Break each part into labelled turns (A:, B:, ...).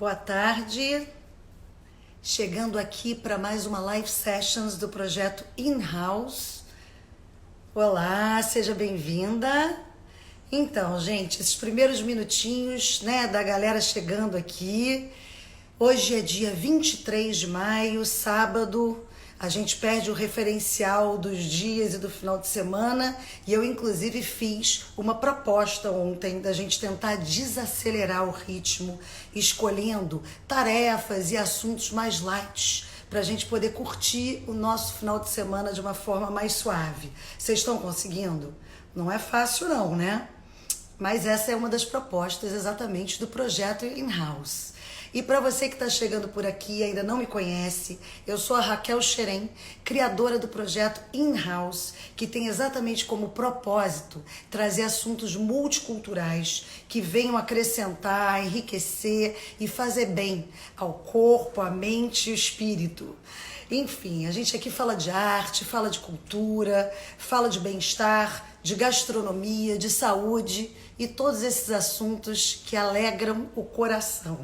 A: Boa tarde, chegando aqui para mais uma live sessions do projeto In-House. Olá, seja bem-vinda. Então, gente, esses primeiros minutinhos, né, da galera chegando aqui. Hoje é dia 23 de maio, sábado. A gente perde o referencial dos dias e do final de semana e eu, inclusive, fiz uma proposta ontem da gente tentar desacelerar o ritmo, escolhendo tarefas e assuntos mais light para a gente poder curtir o nosso final de semana de uma forma mais suave. Vocês estão conseguindo? Não é fácil não, né? Mas essa é uma das propostas exatamente do projeto In-House. E para você que está chegando por aqui e ainda não me conhece, eu sou a Raquel Xerém, criadora do projeto In-House, que tem exatamente como propósito trazer assuntos multiculturais que venham acrescentar, enriquecer e fazer bem ao corpo, à mente e ao espírito. Enfim, a gente aqui fala de arte, fala de cultura, fala de bem-estar, de gastronomia, de saúde e todos esses assuntos que alegram o coração.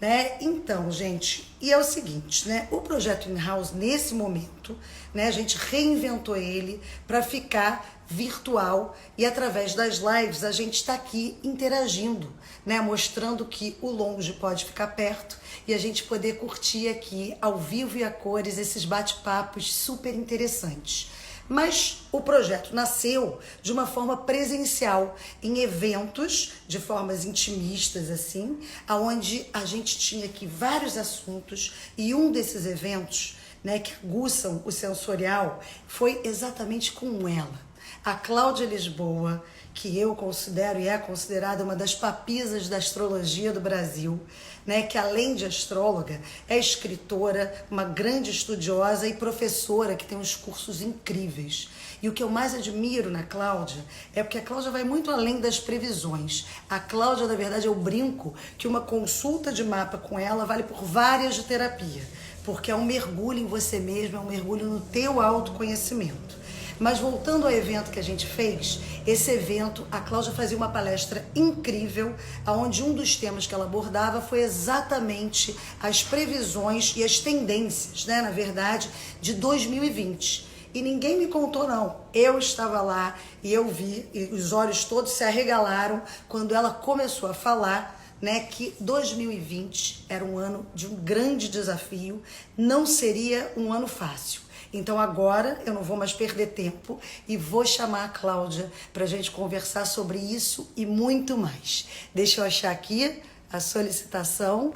A: Né? Então, gente, e é o seguinte, né? O projeto In-House, nesse momento, né, a gente reinventou ele para ficar virtual e através das lives a gente está aqui interagindo, né, mostrando que o longe pode ficar perto e a gente poder curtir aqui ao vivo e a cores esses bate-papos super interessantes. Mas o projeto nasceu de uma forma presencial, em eventos, de formas intimistas, assim, onde a gente tinha aqui vários assuntos e um desses eventos, né, que aguçam o sensorial, foi exatamente com ela, a Cláudia Lisboa, que eu considero e é considerada uma das papisas da astrologia do Brasil, né, que além de astróloga, é escritora, uma grande estudiosa e professora que tem uns cursos incríveis. E o que eu mais admiro na Cláudia é porque a Cláudia vai muito além das previsões. A Cláudia, na verdade, eu brinco que uma consulta de mapa com ela vale por várias de terapia, porque é um mergulho em você mesmo, é um mergulho no teu autoconhecimento. Mas voltando ao evento que a gente fez, esse evento, a Cláudia fazia uma palestra incrível, onde um dos temas que ela abordava foi exatamente as previsões e as tendências, né, na verdade, de 2020. E ninguém me contou não, eu estava lá e eu vi, e os olhos todos se arregalaram quando ela começou a falar, né, que 2020 era um ano de um grande desafio, não seria um ano fácil. Então agora eu não vou mais perder tempo e vou chamar a Cláudia para a gente conversar sobre isso e muito mais. Deixa eu achar aqui a solicitação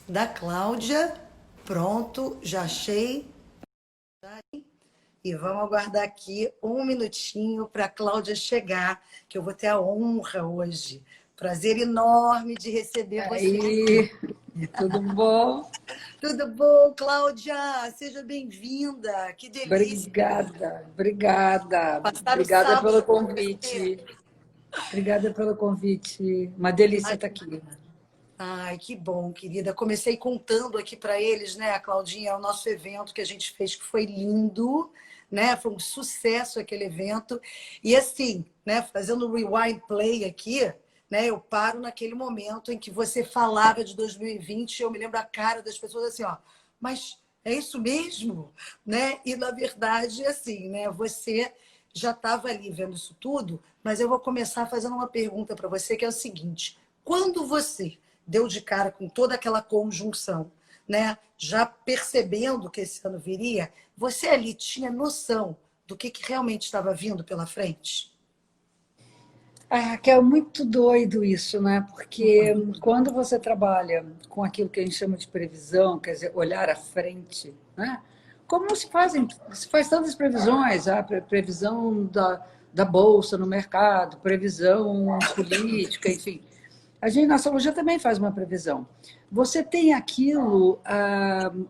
A: da Cláudia. Pronto, já achei. E vamos aguardar aqui um minutinho para a Cláudia chegar, que eu vou ter a honra hoje. Prazer enorme de receber você.
B: Aí, tudo bom?
A: Tudo bom, Cláudia? Seja bem-vinda. Que delícia.
B: Obrigada
A: Passar o
B: pelo
A: sábado com você.
B: convite. Obrigada pelo convite. Uma delícia
A: Ai,
B: estar aqui.
A: ai, que bom, querida. Comecei contando aqui para eles, né, a Claudinha, o nosso evento que a gente fez, que foi lindo, né? Foi um sucesso aquele evento. E assim, né, fazendo o rewind play aqui, né, eu paro naquele momento em que você falava de 2020, eu me lembro a cara das pessoas assim, ó, mas é isso mesmo, né? E na verdade, assim, né, você já estava ali vendo isso tudo, mas eu vou começar fazendo uma pergunta para você, que é o seguinte: quando você deu de cara com toda aquela conjunção, né? Já percebendo que esse ano viria, você ali tinha noção do que realmente estava vindo pela frente?
B: Ai, Raquel, é muito doido isso, né? Porque quando você trabalha com aquilo que a gente chama de previsão, quer dizer, olhar à frente, né? Como se faz tantas previsões, a previsão da bolsa no mercado, previsão política, enfim. Na astrologia também faz uma previsão. Você tem aquilo,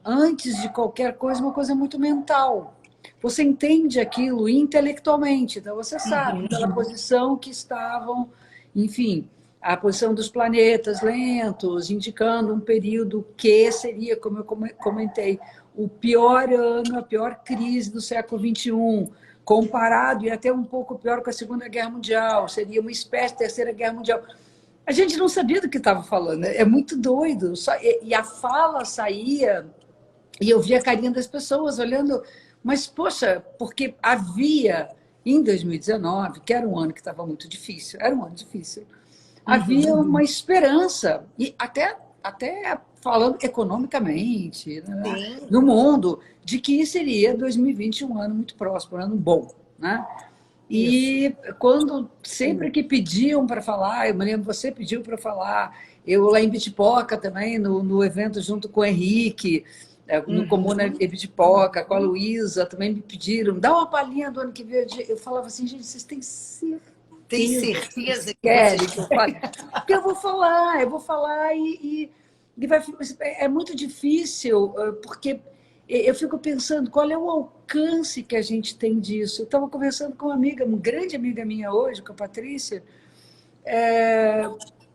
B: antes de qualquer coisa, uma coisa muito mental. Você entende aquilo intelectualmente, então você sabe pela posição que estavam, enfim, a posição dos planetas lentos, indicando um período que seria, como eu comentei, o pior ano, a pior crise do século XXI, comparado e até um pouco pior com a Segunda Guerra Mundial, seria uma espécie de Terceira Guerra Mundial. A gente não sabia do que estava falando, é muito doido. E a fala saía, e eu via a carinha das pessoas olhando, mas, poxa, porque havia, em 2019, que era um ano que estava muito difícil, era um ano difícil, havia uma esperança, e até falando economicamente, né,
A: Sim,
B: no mundo, de que seria 2020 um ano muito próspero, um ano bom. Né?
A: isso.
B: E quando sempre que pediam para falar, eu me lembro, você pediu para falar, eu lá em Bitipoca também, no evento junto com o Henrique, no Comuna
A: Uhum.
B: Bitipoca, com a Luísa, também me pediram, dá uma palhinha do ano que vem. Eu falava assim, gente, vocês têm certeza
A: Tem
B: que vocês
A: certeza que vocês
B: querem que eu fale? Porque eu vou falar e vai, é muito difícil, porque eu fico pensando qual é o alcance que a gente tem disso. Eu estava conversando com uma grande amiga minha hoje, com a Patrícia.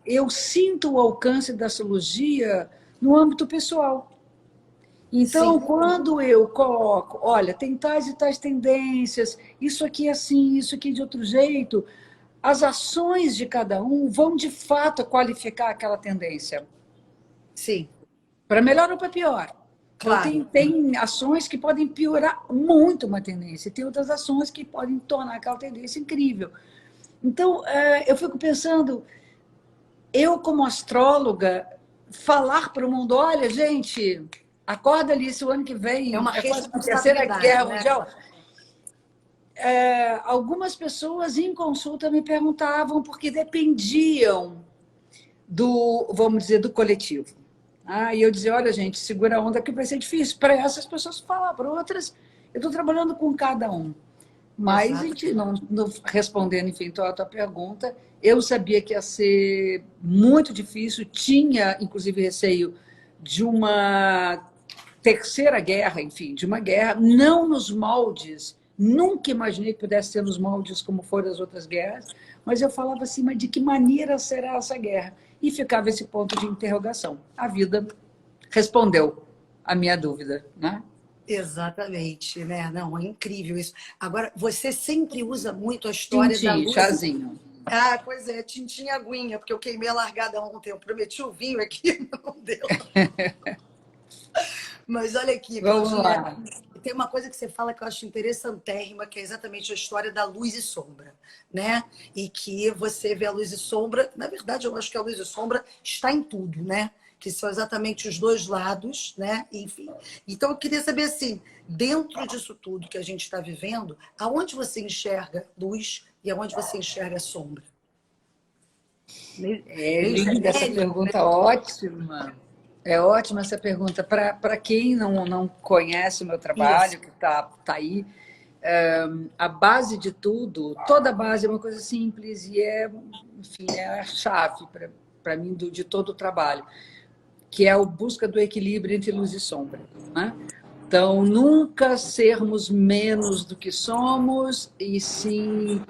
B: Eu sinto o alcance da astrologia no âmbito pessoal. Então,
A: sim,
B: quando eu coloco, olha, tem tais e tais tendências, isso aqui é assim, isso aqui é de outro jeito, as ações de cada um vão de fato qualificar aquela tendência.
A: sim,
B: Para melhor ou para pior. Então,
A: claro.
B: tem ações que podem piorar muito uma tendência, tem outras ações que podem tornar aquela tendência incrível. Então, eu fico pensando, eu como astróloga, falar para o mundo, olha, gente, acorda ali, se o ano que
A: É
B: vem
A: uma
B: é quase a Terceira
A: responsabilidade,
B: Guerra
A: né?
B: Mundial. Algumas pessoas em consulta me perguntavam porque dependiam vamos dizer, do coletivo. E eu dizia, olha, gente, segura a onda que vai ser difícil. Para essas pessoas falar, para outras, eu estou trabalhando com cada um. Mas, a
A: Exato.
B: gente, não respondendo, enfim, a tua pergunta, eu sabia que ia ser muito difícil, tinha, inclusive, receio de uma terceira guerra, enfim, de uma guerra, não nos moldes, nunca imaginei que pudesse ser nos moldes como foram as outras guerras, mas eu falava assim, mas de que maneira será essa guerra? E ficava esse ponto de interrogação. A vida respondeu a minha dúvida, né?
A: Exatamente, né? Não, é incrível isso. Agora, você sempre usa muito a história da
B: Tintim,
A: luz.
B: chazinho.
A: Ah, pois é, tintim e aguinha, porque eu queimei a largada ontem. Eu prometi o vinho aqui, não deu. Mas olha aqui,
B: Vamos
A: Claudinha,
B: lá.
A: tem uma coisa que você fala que eu acho interessantérrima, que é exatamente a história da luz e sombra, né? E que você vê a luz e sombra, na verdade, eu acho que a luz e sombra está em tudo, né? Que são exatamente os dois lados, né? Enfim. Então eu queria saber assim, dentro disso tudo que a gente está vivendo, aonde você enxerga luz e aonde você enxerga sombra? Meio,
B: É
A: meio
B: linda essa
A: genérico, né?
B: pergunta, ótima. É ótima essa pergunta. Para quem não conhece o meu
A: Isso.
B: trabalho, que tá aí, a base de tudo, toda base é uma coisa simples e enfim, é a chave para mim de todo o trabalho, que é a busca do equilíbrio entre luz e sombra. Né? Então, nunca sermos menos do que somos, e sim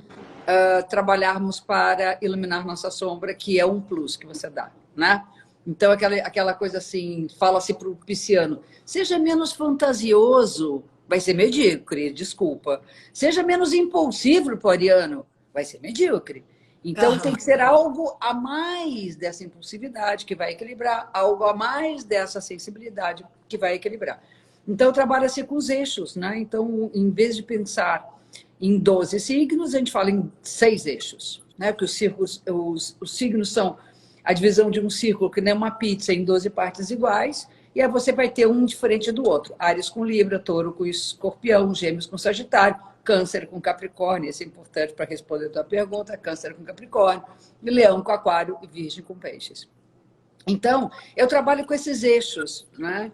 B: trabalharmos para iluminar nossa sombra, que é um plus que você dá, né? Então, aquela coisa assim, fala-se para o pisciano, seja menos fantasioso, vai ser medíocre, desculpa. Seja menos impulsivo para o ariano, vai ser medíocre. Então, tem
A: Aham.
B: que ser algo a mais dessa impulsividade que vai equilibrar, algo a mais dessa sensibilidade que vai equilibrar. Então, trabalha-se com os eixos, né? Então, em vez de pensar em 12 signos, a gente fala em 6 eixos, né? Porque os signos são a divisão de um círculo, que nem uma pizza, em 12 partes iguais, e aí você vai ter um diferente do outro. Áries com Libra, Touro com Escorpião, Gêmeos com Sagitário, Câncer com Capricórnio, isso é importante para responder a tua pergunta, Câncer com Capricórnio, e Leão com Aquário e Virgem com Peixes. Então, eu trabalho com esses eixos, né?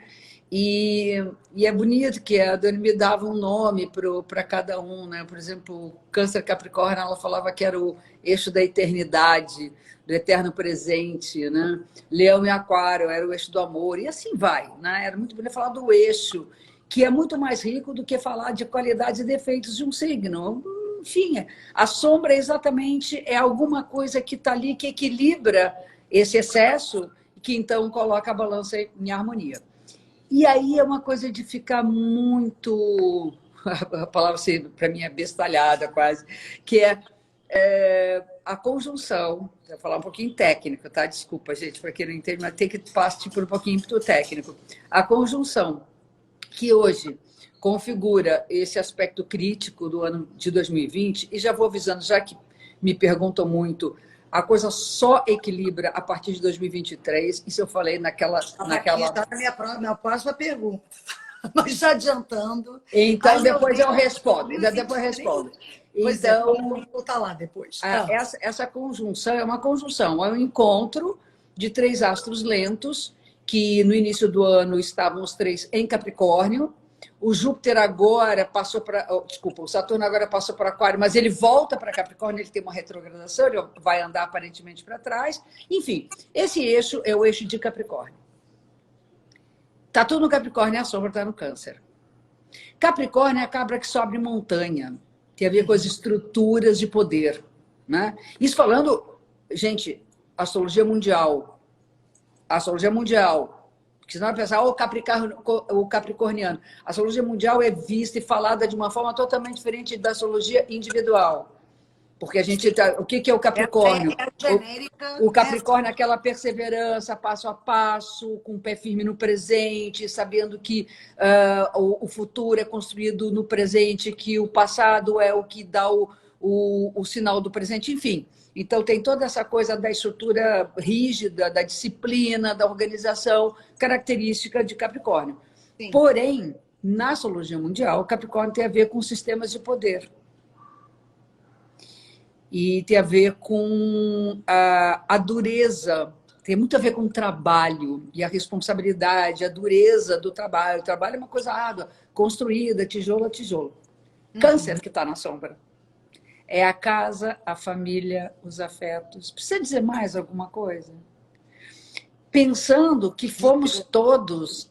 B: E, e é bonito que a Dani me dava um nome para cada um, né? Por exemplo, Câncer Capricórnio, ela falava que era o eixo da eternidade, do eterno presente, né? Leão e Aquário era o eixo do amor, e assim vai, né? Era muito bonito falar do eixo, que é muito mais rico do que falar de qualidades e defeitos de um signo. Enfim, a sombra exatamente é alguma coisa que está ali, que equilibra esse excesso, que então coloca a balança em harmonia. E aí é uma coisa de ficar muito, a palavra assim, para mim é bestalhada quase, que é a conjunção vou falar um pouquinho técnico, tá? Desculpa, gente, para quem não entende, mas tem que partir por um pouquinho do técnico. A conjunção que hoje configura esse aspecto crítico do ano de 2020, e já vou avisando, já que me perguntam muito, a coisa só equilibra a partir de 2023, isso eu falei naquela...
A: Aqui está a minha próxima pergunta. Mas já adiantando.
B: Então, depois eu respondo. Depois eu respondo.
A: Então, vou voltar lá depois.
B: Essa conjunção é uma conjunção, é um encontro de 3 astros lentos, que no início do ano estavam os 3 em Capricórnio. O Júpiter agora passou para... Desculpa, o Saturno agora passou para Aquário, mas ele volta para Capricórnio, ele tem uma retrogradação, ele vai andar aparentemente para trás. Enfim, esse eixo é o eixo de Capricórnio. Está tudo no Capricórnio, a sombra está no Câncer. Capricórnio é a cabra que sobe montanha. Tem a ver com as estruturas de poder. Né? Isso falando, gente, astrologia mundial. Astrologia mundial. Porque senão vai pensar, o capricorniano. A astrologia mundial é vista e falada de uma forma totalmente diferente da astrologia individual. Porque a gente tá, o que é o Capricórnio? O Capricórnio é aquela perseverança, passo a passo, com o pé firme no presente, sabendo que o futuro é construído no presente, que o passado é o que dá o sinal do presente, enfim. Então, tem toda essa coisa da estrutura rígida, da disciplina, da organização, característica de Capricórnio. Sim. Porém, na astrologia mundial, o Capricórnio tem a ver com sistemas de poder. E tem a ver com a dureza, tem muito a ver com o trabalho e a responsabilidade, a dureza do trabalho. O trabalho é uma coisa árdua, construída, tijolo a tijolo. Câncer que está na sombra. É a casa, a família, os afetos. Precisa dizer mais alguma coisa? Pensando que fomos todos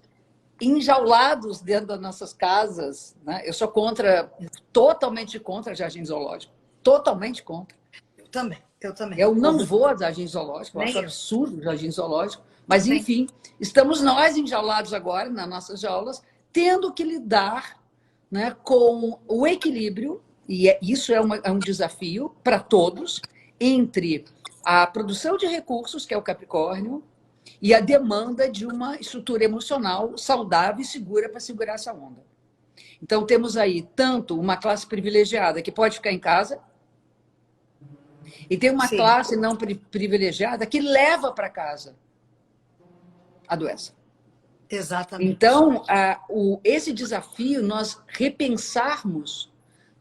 B: enjaulados dentro das nossas casas, né? Eu sou totalmente contra jardim zoológico. Totalmente contra.
A: Eu também.
B: Eu não vou a jardim zoológico, eu acho absurdo o jardim zoológico, mas enfim, estamos nós enjaulados agora nas nossas jaulas, tendo que lidar, né, com o equilíbrio, e isso é um desafio para todos, entre a produção de recursos, que é o Capricórnio, e a demanda de uma estrutura emocional saudável e segura para segurar essa onda. Então, temos aí tanto uma classe privilegiada que pode ficar em casa, e tem uma classe não privilegiada que leva para casa a doença.
A: Exatamente.
B: Então, esse desafio, nós repensarmos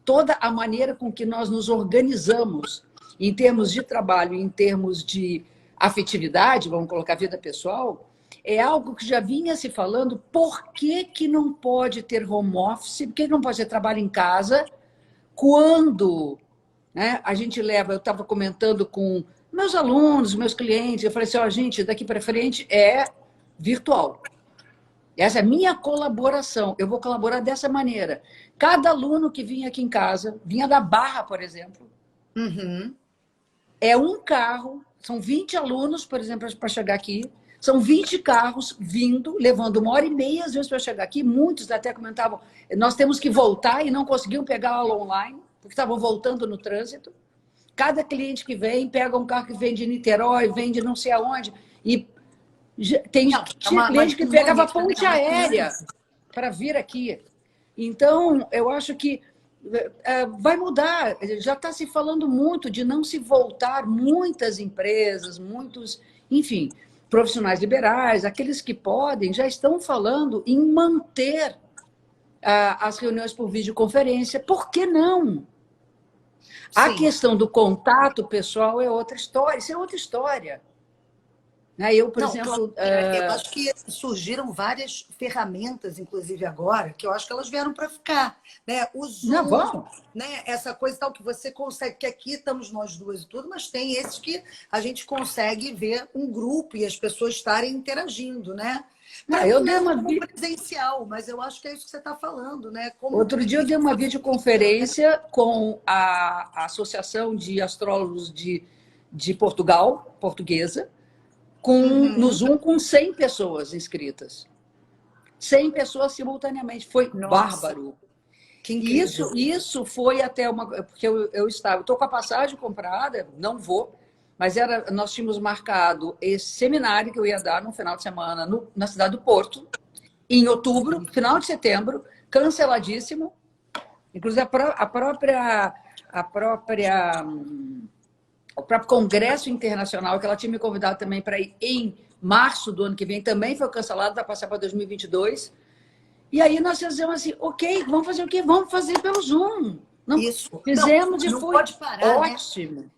B: toda a maneira com que nós nos organizamos em termos de trabalho, em termos de afetividade, vamos colocar vida pessoal, é algo que já vinha se falando. Por que não pode ter home office? Por que não pode ter trabalho em casa quando... Né? A gente leva, eu estava comentando com meus alunos, meus clientes, eu falei assim, gente, daqui para frente é virtual. Essa é a minha colaboração, eu vou colaborar dessa maneira. Cada aluno que vinha aqui em casa, vinha da Barra, por exemplo, é um carro, são 20 alunos, por exemplo, para chegar aqui, são 20 carros vindo, levando 1h30, às vezes, para chegar aqui. Muitos até comentavam, nós temos que voltar e não conseguiam pegar a aula online, porque estavam voltando no trânsito. Cada cliente que vem, pega um carro que vem de Niterói, vem de não sei aonde, e tinha cliente que pegava a ponte aérea para vir aqui. Então, eu acho que vai mudar. Já está se falando muito de não se voltar, muitas empresas, muitos, enfim, profissionais liberais, aqueles que podem, já estão falando em manter as reuniões por videoconferência. Por que não? A questão do contato pessoal é outra história. Isso é outra história. Eu, por exemplo...
A: Eu acho que surgiram várias ferramentas, inclusive agora, que eu acho que elas vieram para ficar. Né? O Zoom, né? Essa coisa tal que você consegue, que aqui estamos nós duas e tudo, mas tem esses que a gente consegue ver um grupo e as pessoas estarem interagindo, né?
B: Eu dei uma
A: presencial, mas eu acho que é isso que você está falando, né?
B: Outro dia eu dei uma videoconferência com a Associação de Astrólogos de Portugal, portuguesa, no Zoom com 100 pessoas inscritas. 100 pessoas simultaneamente. Foi bárbaro. Isso foi até uma... Porque eu estou com a passagem comprada, não vou, Mas nós tínhamos marcado esse seminário que eu ia dar no final de semana na cidade do Porto, em outubro, final de setembro, canceladíssimo. Inclusive, o próprio Congresso Internacional, que ela tinha me convidado também para ir em março do ano que vem, também foi cancelado, vai passar para 2022. E aí nós fizemos assim, ok, vamos fazer o quê? Vamos fazer pelo Zoom. Não,
A: Isso.
B: fizemos
A: não
B: e foi
A: pode parar,
B: ótimo. Né?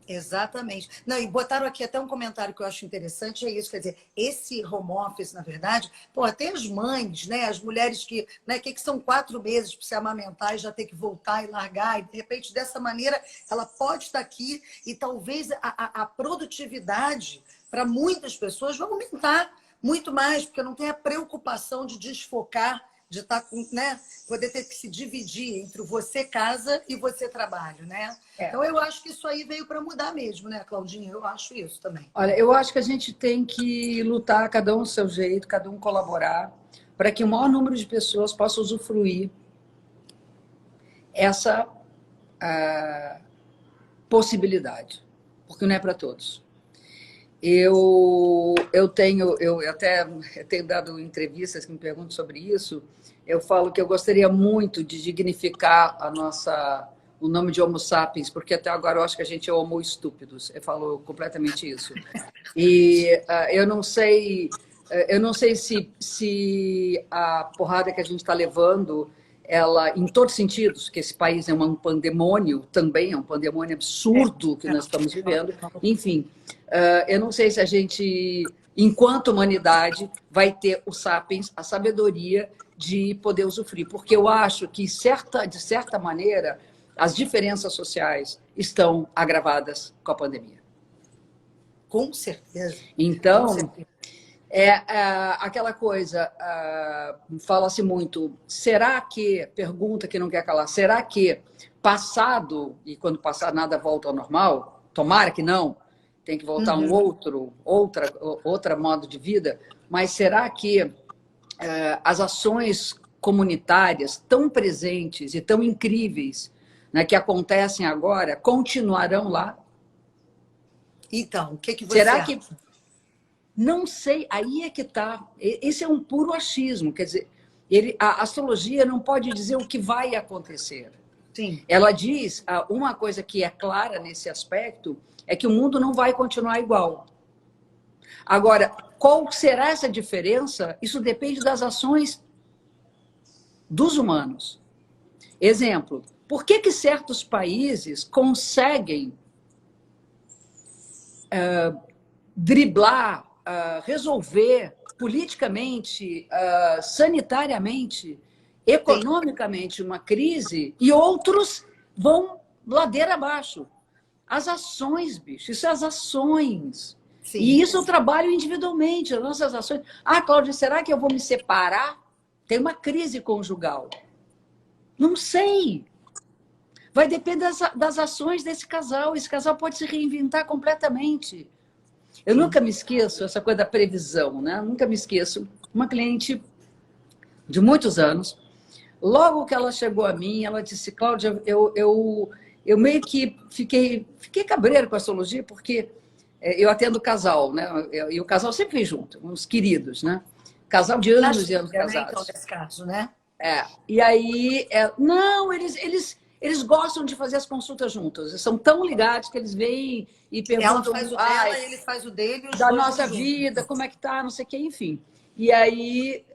A: Exatamente. Não, e botaram aqui até um comentário que eu acho interessante, é isso, quer dizer, esse home office, na verdade, pô, até as mães, né, as mulheres que, né, que são 4 meses para se amamentar e já ter que voltar e largar, e de repente, dessa maneira, ela pode estar aqui e talvez a produtividade para muitas pessoas vai aumentar muito mais, porque não tem a preocupação de desfocar, de estar com, né, poder ter que se dividir entre você casa e você trabalho, né? Então, eu acho que isso aí veio para mudar mesmo, né, Claudinha? Eu acho isso também.
B: Olha, eu acho que a gente tem que lutar, cada um do seu jeito, cada um colaborar, para que o maior número de pessoas possa usufruir essa possibilidade, porque não é para todos. Eu até tenho dado entrevistas que me perguntam sobre isso. Eu falo que eu gostaria muito de dignificar o nome de Homo sapiens, porque até agora eu acho que a gente é Homo estúpidos. Eu falo completamente isso. E eu não sei se a porrada que a gente está levando, ela, em todos os sentidos, que esse país é um pandemônio, também é um pandemônio absurdo que nós estamos vivendo. Enfim, eu não sei se a gente, enquanto humanidade, vai ter o sapiens, a sabedoria de poder usufruir. Porque eu acho que, de certa maneira, as diferenças sociais estão agravadas com a pandemia.
A: Com certeza.
B: Então,
A: Com certeza.
B: Aquela coisa, fala-se muito, pergunta que não quer calar, será que passado, e quando passar nada volta ao normal, tomara que não, tem que voltar outra modo de vida, mas será que as ações comunitárias tão presentes e tão incríveis, né, que acontecem agora, continuarão lá?
A: Então, o que você
B: será
A: acha?
B: Que não sei, aí é que está. Esse é um puro achismo, quer dizer, a astrologia não pode dizer o que vai acontecer.
A: Sim.
B: Ela diz, uma coisa que é clara nesse aspecto, é que o mundo não vai continuar igual. Agora, qual será essa diferença? Isso depende das ações dos humanos. Exemplo, por que certos países conseguem driblar, resolver politicamente, sanitariamente, economicamente uma crise e outros vão ladeira abaixo? As ações, bicho, isso é as ações. Sim. E isso eu trabalho individualmente, as nossas ações. Cláudia, será que eu vou me separar? Tem uma crise conjugal. Não sei. Vai depender das ações desse casal. Esse casal pode se reinventar completamente. Eu nunca me esqueço, essa coisa da previsão, né? Nunca me esqueço. Uma cliente de muitos anos, logo que ela chegou a mim, ela disse, Cláudia, eu meio que fiquei cabreiro com a astrologia, porque eu atendo casal, né? E o casal sempre vem junto, uns queridos, né? Casal de anos e anos casados.
A: Então, nesse caso, né?
B: E aí, não, eles gostam de fazer as consultas juntos. Eles são tão ligados que eles vêm e perguntam...
A: Ela faz o dela, ele faz o dele.
B: Da nossa vida, como é que tá, não sei o que, enfim. E aí...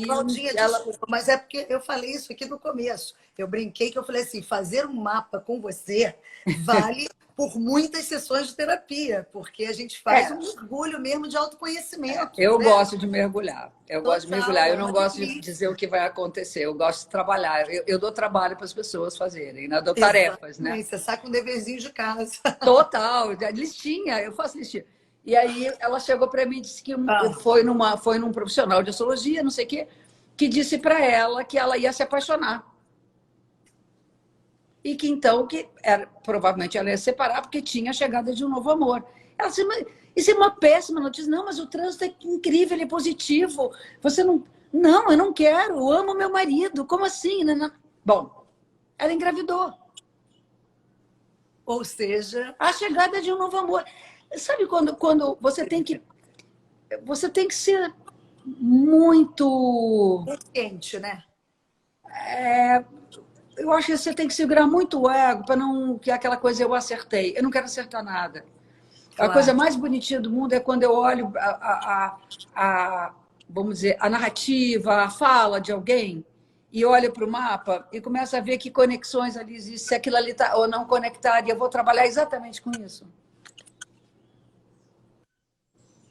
A: Claudinha, desculpa, mas é porque eu falei isso aqui no começo. Eu brinquei que eu falei assim, fazer um mapa com você vale por muitas sessões de terapia, porque a gente faz um mergulho mesmo de autoconhecimento.
B: Eu
A: né?
B: gosto de mergulhar. Eu gosto de mergulhar. Eu não gosto de dizer o que vai acontecer. Eu gosto de trabalhar. Eu dou trabalho para as pessoas fazerem, né? Eu dou tarefas, né?
A: Você saca um deverzinho de casa.
B: Total. Listinha. Eu faço listinha. E aí ela chegou para mim e disse que foi num profissional de astrologia, não sei o quê, que disse para ela que ela ia se apaixonar. E que então, provavelmente ela ia separar porque tinha a chegada de um novo amor. Ela disse, mas isso é uma péssima notícia. Não, mas o trânsito é incrível, ele é positivo. Você não... Não, eu não quero, eu amo meu marido. Como assim? Bom, ela engravidou.
A: Ou seja,
B: A chegada de um novo amor. Sabe quando você tem que ser muito.
A: consciente, né?
B: Eu acho que você tem que segurar muito o ego para não que aquela coisa eu acertei. Eu não quero acertar nada. A coisa
A: Claro.
B: mais bonitinha do mundo é quando eu olho vamos dizer, a narrativa, a fala de alguém e olho para o mapa e começo a ver que conexões ali existem, se aquilo ali está ou não conectado, e eu vou trabalhar exatamente com isso.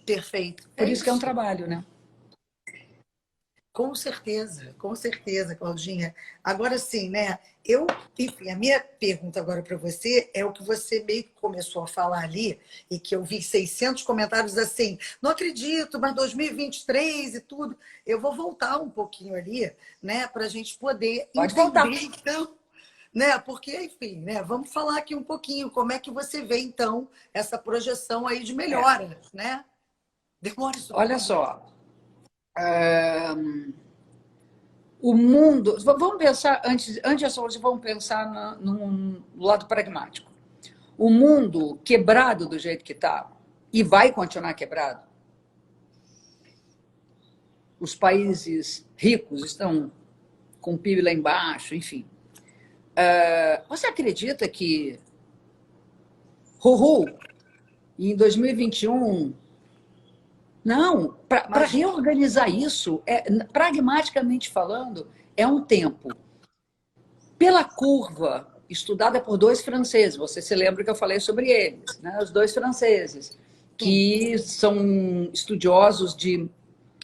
A: Perfeito.
B: Por
A: É
B: isso que é um
A: isso.
B: trabalho, né?
A: Com certeza, Claudinha. Agora sim, né? Enfim, a minha pergunta agora para você é o que você meio que começou a falar ali e que eu vi 600 comentários assim, não acredito, mas 2023 e tudo. Eu vou voltar um pouquinho ali, né, para a gente poder
B: Pode voltar.
A: entender, então, né? Porque, enfim, né? Vamos falar aqui um pouquinho como é que você vê, então, essa projeção aí de
B: É.
A: melhora, né? Demora isso
B: Olha
A: tudo.
B: só, o mundo. Vamos pensar, antes dessa coisa, vamos pensar num lado pragmático. O mundo quebrado do jeito que está, e vai continuar quebrado, os países ricos estão com o PIB lá embaixo, enfim. Você acredita que em 2021. Não, para
A: Imagina.
B: reorganizar isso, pragmaticamente falando, é um tempo. Pela curva estudada por dois franceses, você se lembra que eu falei sobre eles, né? Os dois franceses,
A: Sim.
B: que são estudiosos de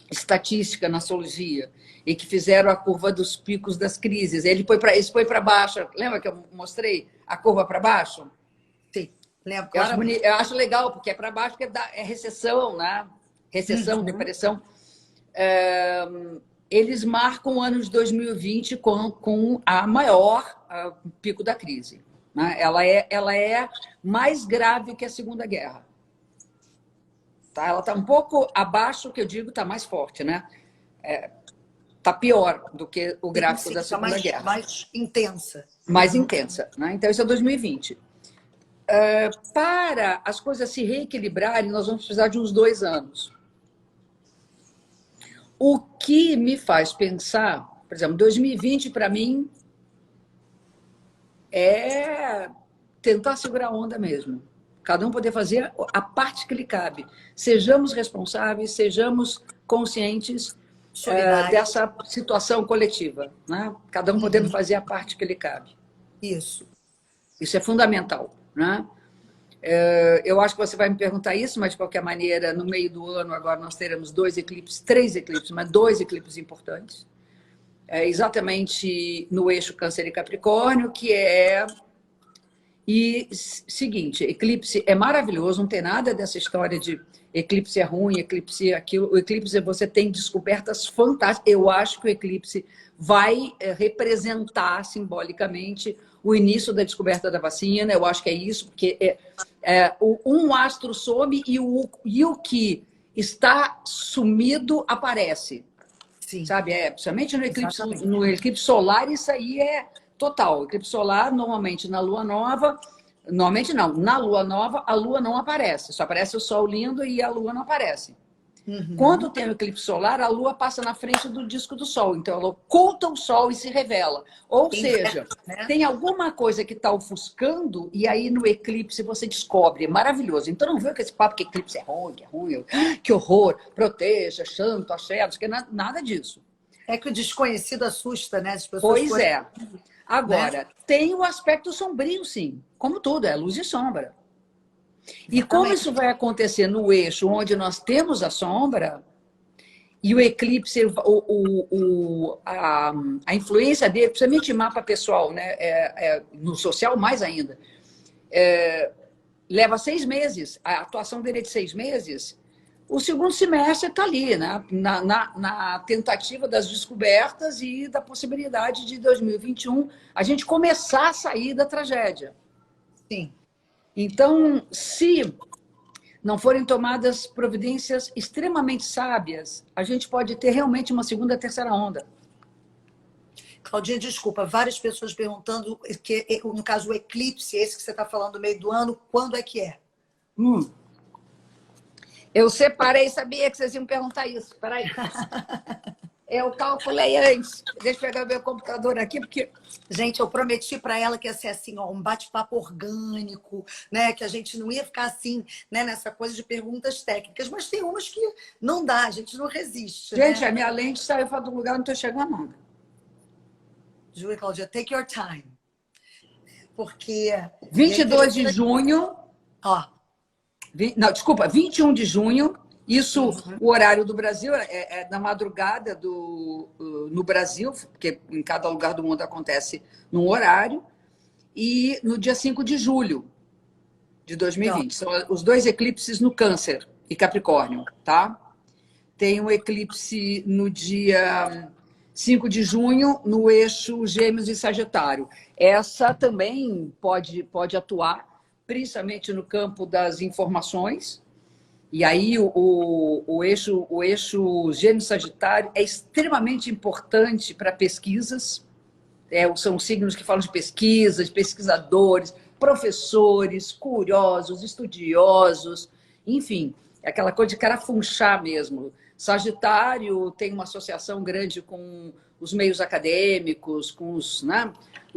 B: estatística na sociologia e que fizeram a curva dos picos das crises. Ele foi para baixo. Lembra que eu mostrei a curva para baixo?
A: Sim, lembro
B: Eu acho,
A: claramente.
B: eu acho legal, porque é para baixo, porque é recessão, né? Recessão,
A: Uhum.
B: depressão. Eles marcam o ano de 2020 com a maior pico da crise. Né? Ela é mais grave que a Segunda Guerra. Tá? Ela está um pouco abaixo, que eu digo, está mais forte, né? Está pior do que o
A: Sim,
B: gráfico
A: sim,
B: da
A: está
B: Segunda Guerra.
A: mais intensa.
B: Mais intensa. Né? Então, isso é 2020. Para as coisas se reequilibrarem, nós vamos precisar de uns 2 anos. O que me faz pensar, por exemplo, 2020 para mim é tentar segurar a onda mesmo. Cada um poder fazer a parte que lhe cabe. Sejamos responsáveis, sejamos conscientes
A: Solidária.
B: dessa situação coletiva. Né? Cada um podendo
A: Uhum.
B: fazer a parte que lhe cabe.
A: Isso.
B: Isso é fundamental. Né? Eu acho que você vai me perguntar isso, mas de qualquer maneira, no meio do ano, agora nós teremos 3 eclipses, mas 2 eclipses importantes. Exatamente no eixo Câncer e Capricórnio, que é. E seguinte, eclipse é maravilhoso, não tem nada dessa história de eclipse é ruim, eclipse é aquilo. O eclipse você tem descobertas fantásticas. Eu acho que o eclipse vai representar simbolicamente o início da descoberta da vacina. Eu acho que é isso, porque um astro some e o que está sumido aparece.
A: Sim,
B: Sabe? Principalmente
A: exatamente.
B: no eclipse solar, isso aí é total. O eclipse solar, normalmente na lua nova, normalmente não, na lua nova a lua não aparece, só aparece o sol lindo e a lua não aparece. Quando
A: Uhum.
B: tem o eclipse solar, a lua passa na frente do disco do sol, então ela oculta o sol e se revela. Ou seja,
A: Inverte, né?
B: tem alguma coisa que está ofuscando e aí no eclipse você descobre, é maravilhoso. Então não vê com esse papo que eclipse é ruim, que horror, proteja, santo, axé, que nada disso.
A: É que o desconhecido assusta, né? As pessoas
B: Pois
A: forem,
B: é.
A: né?
B: Agora, tem o aspecto sombrio, sim. Como tudo, é luz e sombra. E como
A: Exatamente.
B: isso vai acontecer no eixo onde nós temos a sombra, e o eclipse, a influência dele, principalmente em mapa pessoal, né? No social mais ainda, leva 6 meses, a atuação dele é de 6 meses. O segundo semestre está ali, né? Na tentativa das descobertas e da possibilidade de 2021 a gente começar a sair da tragédia.
A: Sim.
B: Então, se não forem tomadas providências extremamente sábias, a gente pode ter realmente uma segunda, terceira onda.
A: Claudinha, desculpa, várias pessoas perguntando, que no caso o eclipse, esse que você está falando no meio do ano, quando é que é?
B: Eu separei, sabia que vocês iam perguntar isso. Espera aí. Eu calculei antes. Deixa eu pegar meu computador aqui, porque...
A: Gente, eu prometi para ela que ia ser assim, ó, um bate-papo orgânico, né? Que a gente não ia ficar assim, né, nessa coisa de perguntas técnicas, mas tem umas que não dá, a gente não resiste,
B: Gente,
A: né?
B: a minha lente saiu fora do lugar, não estou chegando a nada.
A: Júlia, Cláudia, take your time. Porque...
B: 22 de junho...
A: Ó.
B: Não, desculpa, 21 de junho. Isso, o horário do Brasil é na madrugada no Brasil, porque em cada lugar do mundo acontece num horário, e no dia 5 de julho de 2020. São os dois eclipses no Câncer e Capricórnio, tá? Tem um eclipse no dia 5 de junho no eixo Gêmeos e Sagitário. Essa também pode atuar, principalmente no campo das informações. E aí o eixo Gêmeos-Sagitário é extremamente importante para pesquisas. São signos que falam de pesquisas, pesquisadores, professores, curiosos, estudiosos, enfim, é aquela coisa de carafunchar mesmo. Sagitário tem uma associação grande com os meios acadêmicos, com os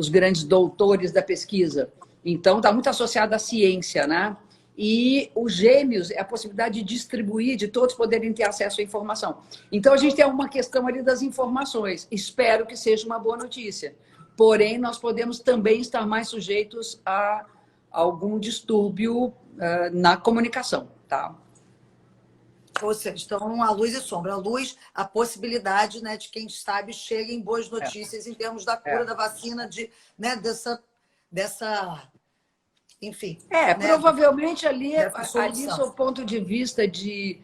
B: grandes doutores da pesquisa. Então, está muito associado à ciência, né? E os Gêmeos é a possibilidade de distribuir, de todos poderem ter acesso à informação. Então, a gente tem uma questão ali das informações. Espero que seja uma boa notícia. Porém, nós podemos também estar mais sujeitos a algum distúrbio na comunicação, tá?
A: Ou seja, então, a luz e sombra. A luz, a possibilidade, né, de quem sabe cheguem boas notícias em termos da cura, da vacina, dessa enfim.
B: Né? Provavelmente ali, sob o ponto de vista de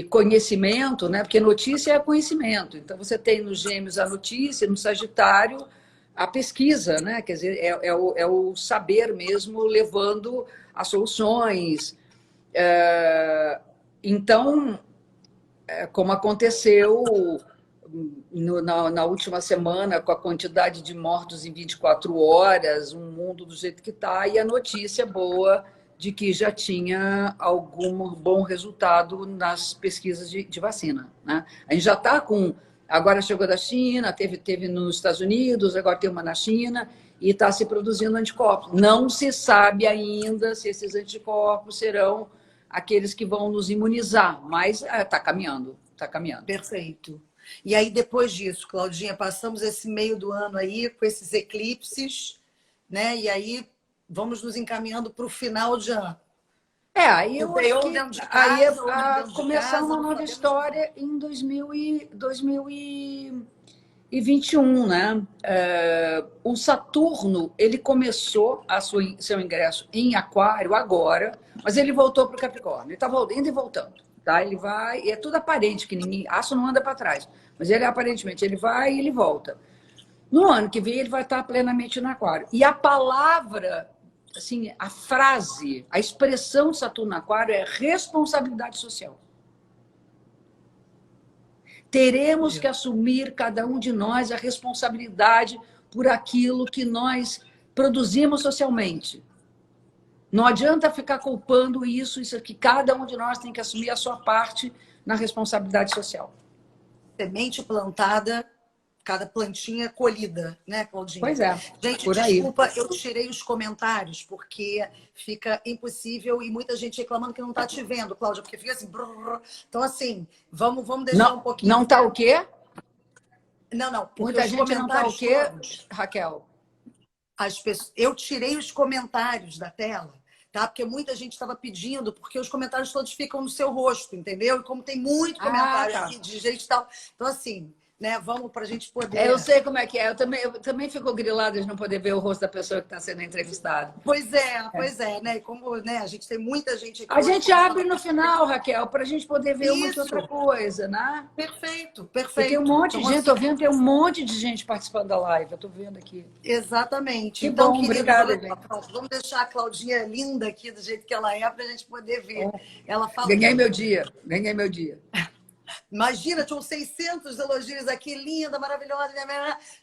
B: conhecimento, né? Porque notícia é conhecimento. Então, você tem nos Gêmeos a notícia, no Sagitário a pesquisa, né? Quer dizer, é o saber mesmo levando as soluções. Então, como aconteceu na última semana, com a quantidade de mortos em 24 horas, um mundo do jeito que está, e a notícia boa de que já tinha algum bom resultado nas pesquisas de vacina, né? A gente já está com... Agora chegou da China, teve nos Estados Unidos, agora tem uma na China, e está se produzindo anticorpos. Não se sabe ainda se esses anticorpos serão aqueles que vão nos imunizar, mas está caminhando, está caminhando.
A: Perfeito. E aí, depois disso, Claudinha, passamos esse meio do ano aí com esses eclipses, né? E aí vamos nos encaminhando para o final de ano.
B: Aí eu começar uma nova história em 2021, né? O Saturno, ele começou seu ingresso em Aquário agora, mas ele voltou para o Capricórnio. Ele está indo e voltando. Tá? Ele vai, e é tudo aparente, que ninguém, aço não anda para trás, mas ele aparentemente ele vai e ele volta. No ano que vem ele vai estar plenamente no Aquário. E a palavra, assim, a frase, a expressão de Saturno no Aquário é responsabilidade social. Teremos que assumir, cada um de nós, a responsabilidade por aquilo que nós produzimos socialmente. Não adianta ficar culpando isso aqui. Cada um de nós tem que assumir a sua parte na responsabilidade social.
A: Semente plantada, cada plantinha colhida, né, Claudinha?
B: Pois é.
A: Gente, desculpa, eu tirei os comentários, porque fica impossível e muita gente reclamando que não está te vendo, Cláudia, porque fica assim... Brrr. Então, assim, vamos deixar um pouquinho...
B: Não está o quê?
A: Não.
B: Muita gente não está o quê, Raquel?
A: Eu tirei os comentários da tela, tá? Porque muita gente estava pedindo, porque os comentários todos ficam no seu rosto, entendeu? E como tem muito comentário aqui de gente e tal. Então, assim, né? Vamos para a gente poder...
B: Eu sei como é que é. Eu também fico grilada de não poder ver o rosto da pessoa que está sendo entrevistada.
A: Pois é, né? E como, né, a gente tem muita gente aqui...
B: A gente abre no final, Raquel, para a gente poder ver uma outra coisa, né?
A: Perfeito.
B: Tem um monte de gente, estou vendo, tem um monte de gente participando da live, eu estou vendo aqui.
A: Exatamente.
B: Que
A: então,
B: bom, obrigada, gente.
A: Vamos deixar a Claudinha linda aqui, do jeito que ela é, para a gente poder ver ela falando.
B: Ganhei meu dia.
A: Imagina, tinham 600 elogios aqui, linda, maravilhosa.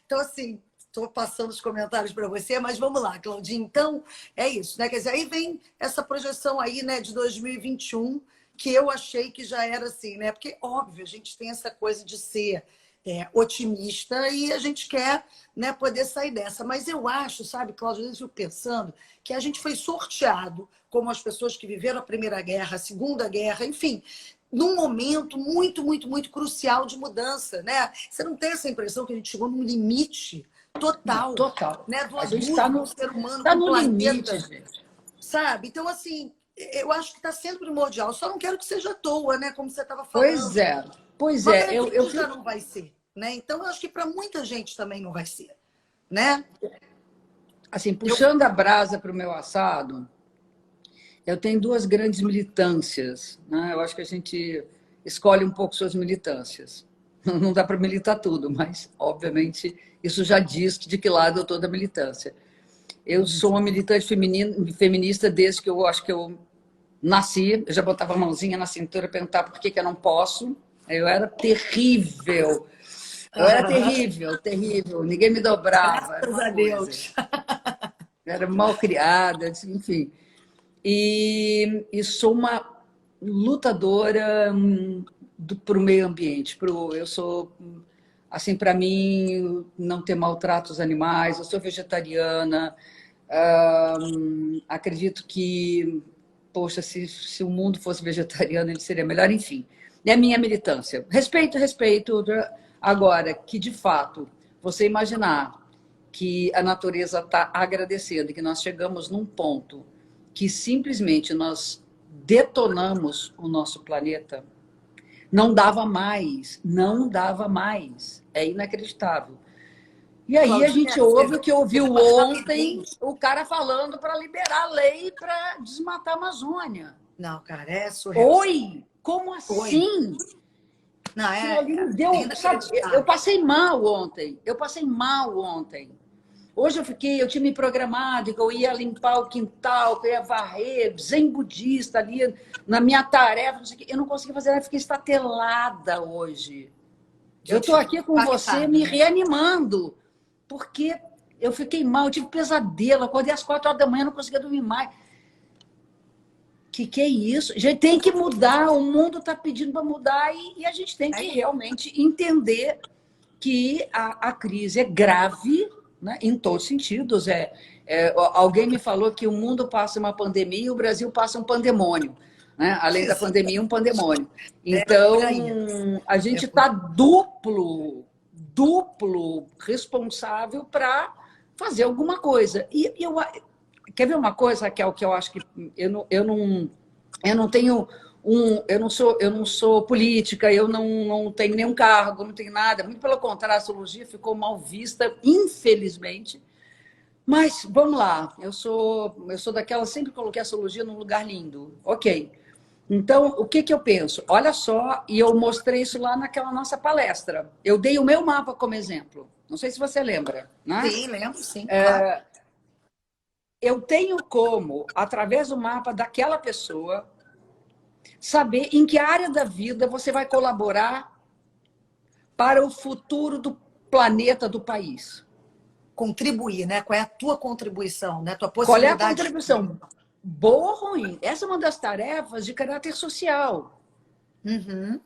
A: Então, assim, estou passando os comentários para você, mas vamos lá, Claudinha. Então, é isso, né? Quer dizer, aí vem essa projeção aí, né, de 2021, que eu achei que já era assim, né? Porque, óbvio, a gente tem essa coisa de ser otimista e a gente quer, né, poder sair dessa. Mas eu acho, sabe, Cláudia, eu fico pensando que a gente foi sorteado, como as pessoas que viveram a Primeira Guerra, a Segunda Guerra, enfim, num momento muito, muito, muito crucial de mudança, né? Você não tem essa impressão que a gente chegou num limite
B: Não,
A: total,
B: total.
A: né, do
B: A gente
A: abuso
B: está
A: do
B: no,
A: ser humano
B: tá
A: com o
B: no limite,
A: planeta,
B: gente.
A: sabe? Então, assim, eu acho que está sendo primordial. Só não quero que seja à toa, né? Como você estava
B: Pois
A: falando.
B: é, pois
A: Mas
B: é.
A: para a
B: Eu
A: gente já
B: fico
A: não vai ser, né? Então, eu acho que para muita gente também não vai ser, né?
B: assim,
A: Eu,
B: puxando a brasa para o meu assado. Eu tenho duas grandes militâncias, né? Eu acho que a gente escolhe um pouco suas militâncias. Não dá para militar tudo, mas, obviamente, isso já diz de que lado eu estou da militância. Eu sou uma militante feminista desde que eu acho que eu nasci. Eu já botava a mãozinha na cintura e perguntava por que eu não posso. Eu era terrível. Eu era terrível, terrível. Ninguém me dobrava, era
A: graças
B: uma
A: a
B: coisa.
A: Deus.
B: Eu era mal criada, enfim. E sou uma lutadora para o meio ambiente. Eu sou, assim, para mim, não ter maltrato aos animais, eu sou vegetariana, acredito que, poxa, se o mundo fosse vegetariano, ele seria melhor, enfim. É a minha militância. Respeito, respeito. Agora, que de fato, você imaginar que a natureza está agradecendo, que nós chegamos num ponto que simplesmente nós detonamos o nosso planeta, não dava mais, não dava mais. É inacreditável. E aí a
A: Claudinha,
B: gente ouve o que
A: você
B: ouviu
A: viu as
B: ontem,
A: rapidez?
B: o cara falando para liberar a lei para desmatar a Amazônia.
A: Não, cara, é surreal.
B: Oi, como
A: Oi.
B: assim?
A: Não,
B: Aquilo ali me
A: é
B: deu, sabe, eu
A: inacreditável.
B: passei mal ontem. Eu passei mal ontem. Hoje eu tinha me programado que eu ia limpar o quintal, que eu ia varrer, zen budista ali, na minha tarefa, não sei o quê. Eu não consegui fazer nada, eu fiquei estatelada hoje. Eu estou aqui com você
A: Impactada,
B: me
A: né?
B: reanimando, porque eu fiquei mal, eu tive pesadelo, acordei às 4 horas da manhã, não conseguia dormir mais. Que é isso? A gente tem que mudar, o mundo está pedindo para mudar e a gente tem que realmente entender que a crise é grave, né, em todos os sentidos. Alguém me falou que o mundo passa uma pandemia e o Brasil passa um pandemônio. Né? Além da
A: Isso.
B: pandemia, um pandemônio.
A: Por
B: Então,
A: aí.
B: a
A: É
B: gente
A: por...
B: está duplo responsável para fazer alguma coisa. Quer ver uma coisa, Raquel, que eu acho que eu não tenho eu não sou política, eu não tenho nenhum cargo, não tenho nada. Muito pelo contrário, a astrologia ficou mal vista, infelizmente. Mas vamos lá, eu sou daquela, sempre coloquei a astrologia num lugar lindo. Ok. Então, o que eu penso? Olha só, e eu mostrei isso lá naquela nossa palestra. Eu dei o meu mapa como exemplo. Não sei se você lembra, né?
A: Sim, lembro, sim, claro.
B: Eu tenho como, através do mapa daquela pessoa, saber em que área da vida você vai colaborar para o futuro do planeta, do país.
A: Contribuir, né? Qual é a tua contribuição, né? Tua
B: Qual é a
A: possibilidade de
B: contribuição? Boa ou ruim? Essa é uma das tarefas de caráter social.
A: Uhum.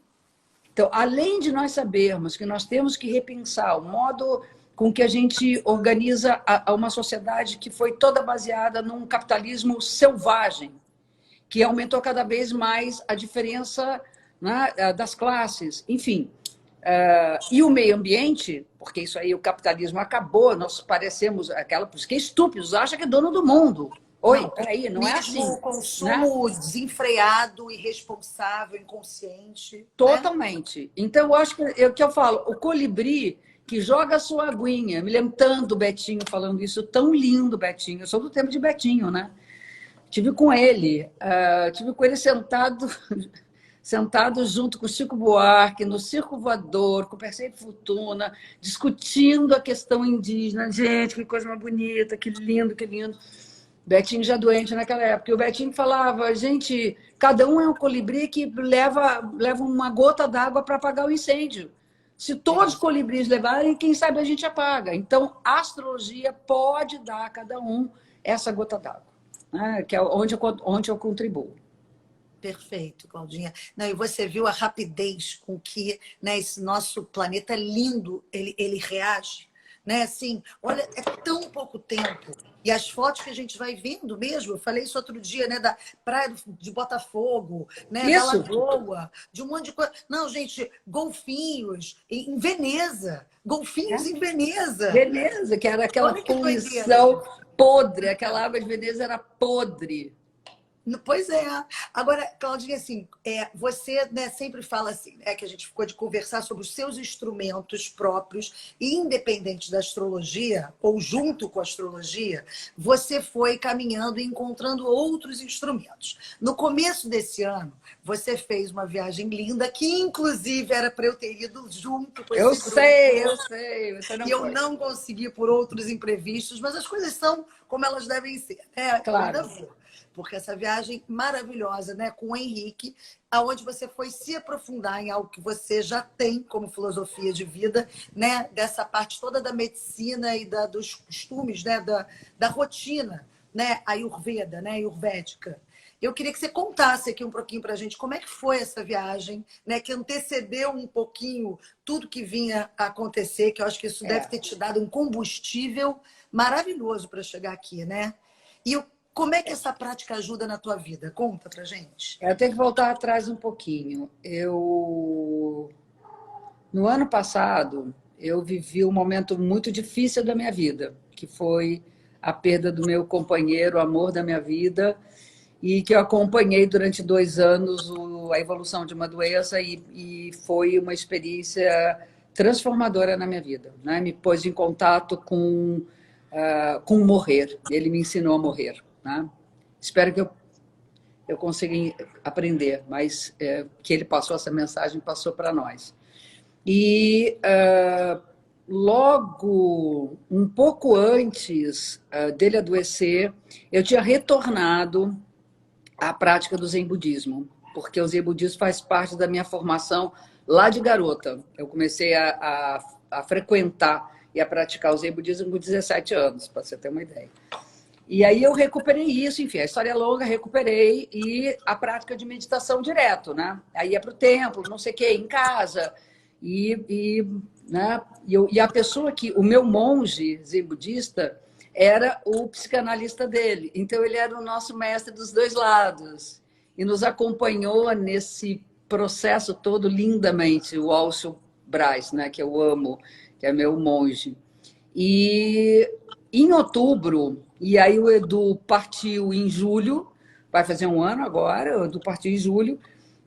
B: Então, além de nós sabermos que nós temos que repensar o modo com que a gente organiza uma sociedade que foi toda baseada num capitalismo selvagem, que aumentou cada vez mais a diferença, né, das classes, enfim. E o meio ambiente, porque isso aí o capitalismo acabou, nós parecemos aquela, por isso que é estúpidos, acha que é dono do mundo. Oi,
A: Não,
B: peraí, não é assim,
A: mesmo
B: né?
A: consumo desenfreado, irresponsável, inconsciente, né?
B: Totalmente. Então, eu acho que é o que eu falo, o colibri que joga a sua aguinha, me lembro tanto do Betinho falando isso, tão lindo, Betinho. Eu sou do tempo de Betinho, né? Tive com ele sentado junto com o Chico Buarque, no Circo Voador, com o Perseguido Fortuna, discutindo a questão indígena. Gente, que coisa mais bonita, que lindo, que lindo. Betinho já doente naquela época. E o Betinho falava, gente, cada um é um colibri que leva uma gota d'água para apagar o incêndio. Se todos os colibris levarem, quem sabe a gente apaga. Então, a astrologia pode dar a cada um essa gota d'água, né? Que é onde eu contribuo.
A: Perfeito, Claudinha. Não, e você viu a rapidez com que, né, esse nosso planeta lindo, ele reage, né? Assim, olha, é tão pouco tempo. E as fotos que a gente vai vendo mesmo, eu falei isso outro dia, né, da praia de Botafogo, né, da
B: Isso,
A: Lagoa, de um monte de coisa. Não, gente, golfinhos em Veneza, golfinhos em Veneza.
B: Veneza, que era aquela
A: Olha que doideira,
B: poluição podre, aquela água de Veneza era podre.
A: Pois é. Agora, Claudinha, assim, você, né, sempre fala assim, né, que a gente ficou de conversar sobre os seus instrumentos próprios, e independente da astrologia, ou junto com a astrologia, você foi caminhando e encontrando outros instrumentos. No começo desse ano, você fez uma viagem linda, que inclusive era para eu ter ido junto com
B: Eu
A: esse grupo.
B: sei, eu sei, você não
A: E eu
B: foi.
A: não consegui por outros imprevistos, mas as coisas são como elas devem ser, né? Eu ainda
B: Claro.
A: vou. Porque essa viagem maravilhosa, né, com o Henrique, aonde você foi se aprofundar em algo que você já tem como filosofia de vida, né, dessa parte toda da medicina e dos costumes, né, da rotina, né, Ayurveda, né, ayurvédica. Eu queria que você contasse aqui um pouquinho para a gente como é que foi essa viagem, né, que antecedeu um pouquinho tudo que vinha a acontecer, que eu acho que isso deve ter te dado um combustível maravilhoso para chegar aqui, né? E como é que essa prática ajuda na tua vida? Conta pra gente.
B: Eu tenho que voltar atrás um pouquinho. No ano passado, eu vivi um momento muito difícil da minha vida, que foi a perda do meu companheiro, o amor da minha vida, e que eu acompanhei durante 2 anos a evolução de uma doença e foi uma experiência transformadora na minha vida, né? Me pôs em contato com morrer. Ele me ensinou a morrer, né? Espero que eu consiga aprender, mas que ele passou essa mensagem, passou para nós. E logo, um pouco antes dele adoecer, eu tinha retornado à prática do Zen Budismo, porque o Zen Budismo faz parte da minha formação lá de garota. Eu comecei a frequentar e a praticar o Zen Budismo com 17 anos, para você ter uma ideia. E aí eu recuperei isso, enfim, a história é longa, recuperei, e a prática de meditação direto, né? Aí ia para o templo, não sei o quê, em casa, né? E a pessoa o meu monge zen budista era o psicanalista dele, então ele era o nosso mestre dos dois lados, e nos acompanhou nesse processo todo lindamente, o Alcio Braz, né? Que eu amo, que é meu monge. E em outubro, e aí o Edu partiu em julho, vai fazer um ano agora, o Edu partiu em julho,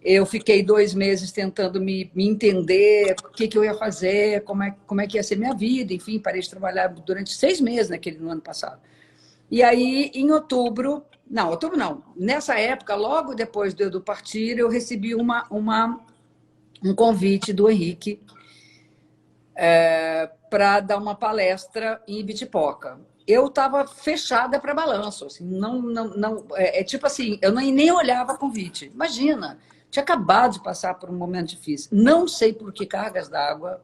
B: eu fiquei 2 meses tentando me entender o que eu ia fazer, como é que ia ser minha vida, enfim, parei de trabalhar durante 6 meses no ano passado. E aí, em outubro não, nessa época, logo depois do Edu partir, eu recebi um convite do Henrique para dar uma palestra em Ibitipoca. Eu estava fechada para balanço, assim, tipo assim, eu nem olhava convite. Imagina, tinha acabado de passar por um momento difícil. Não sei por que cargas d'água,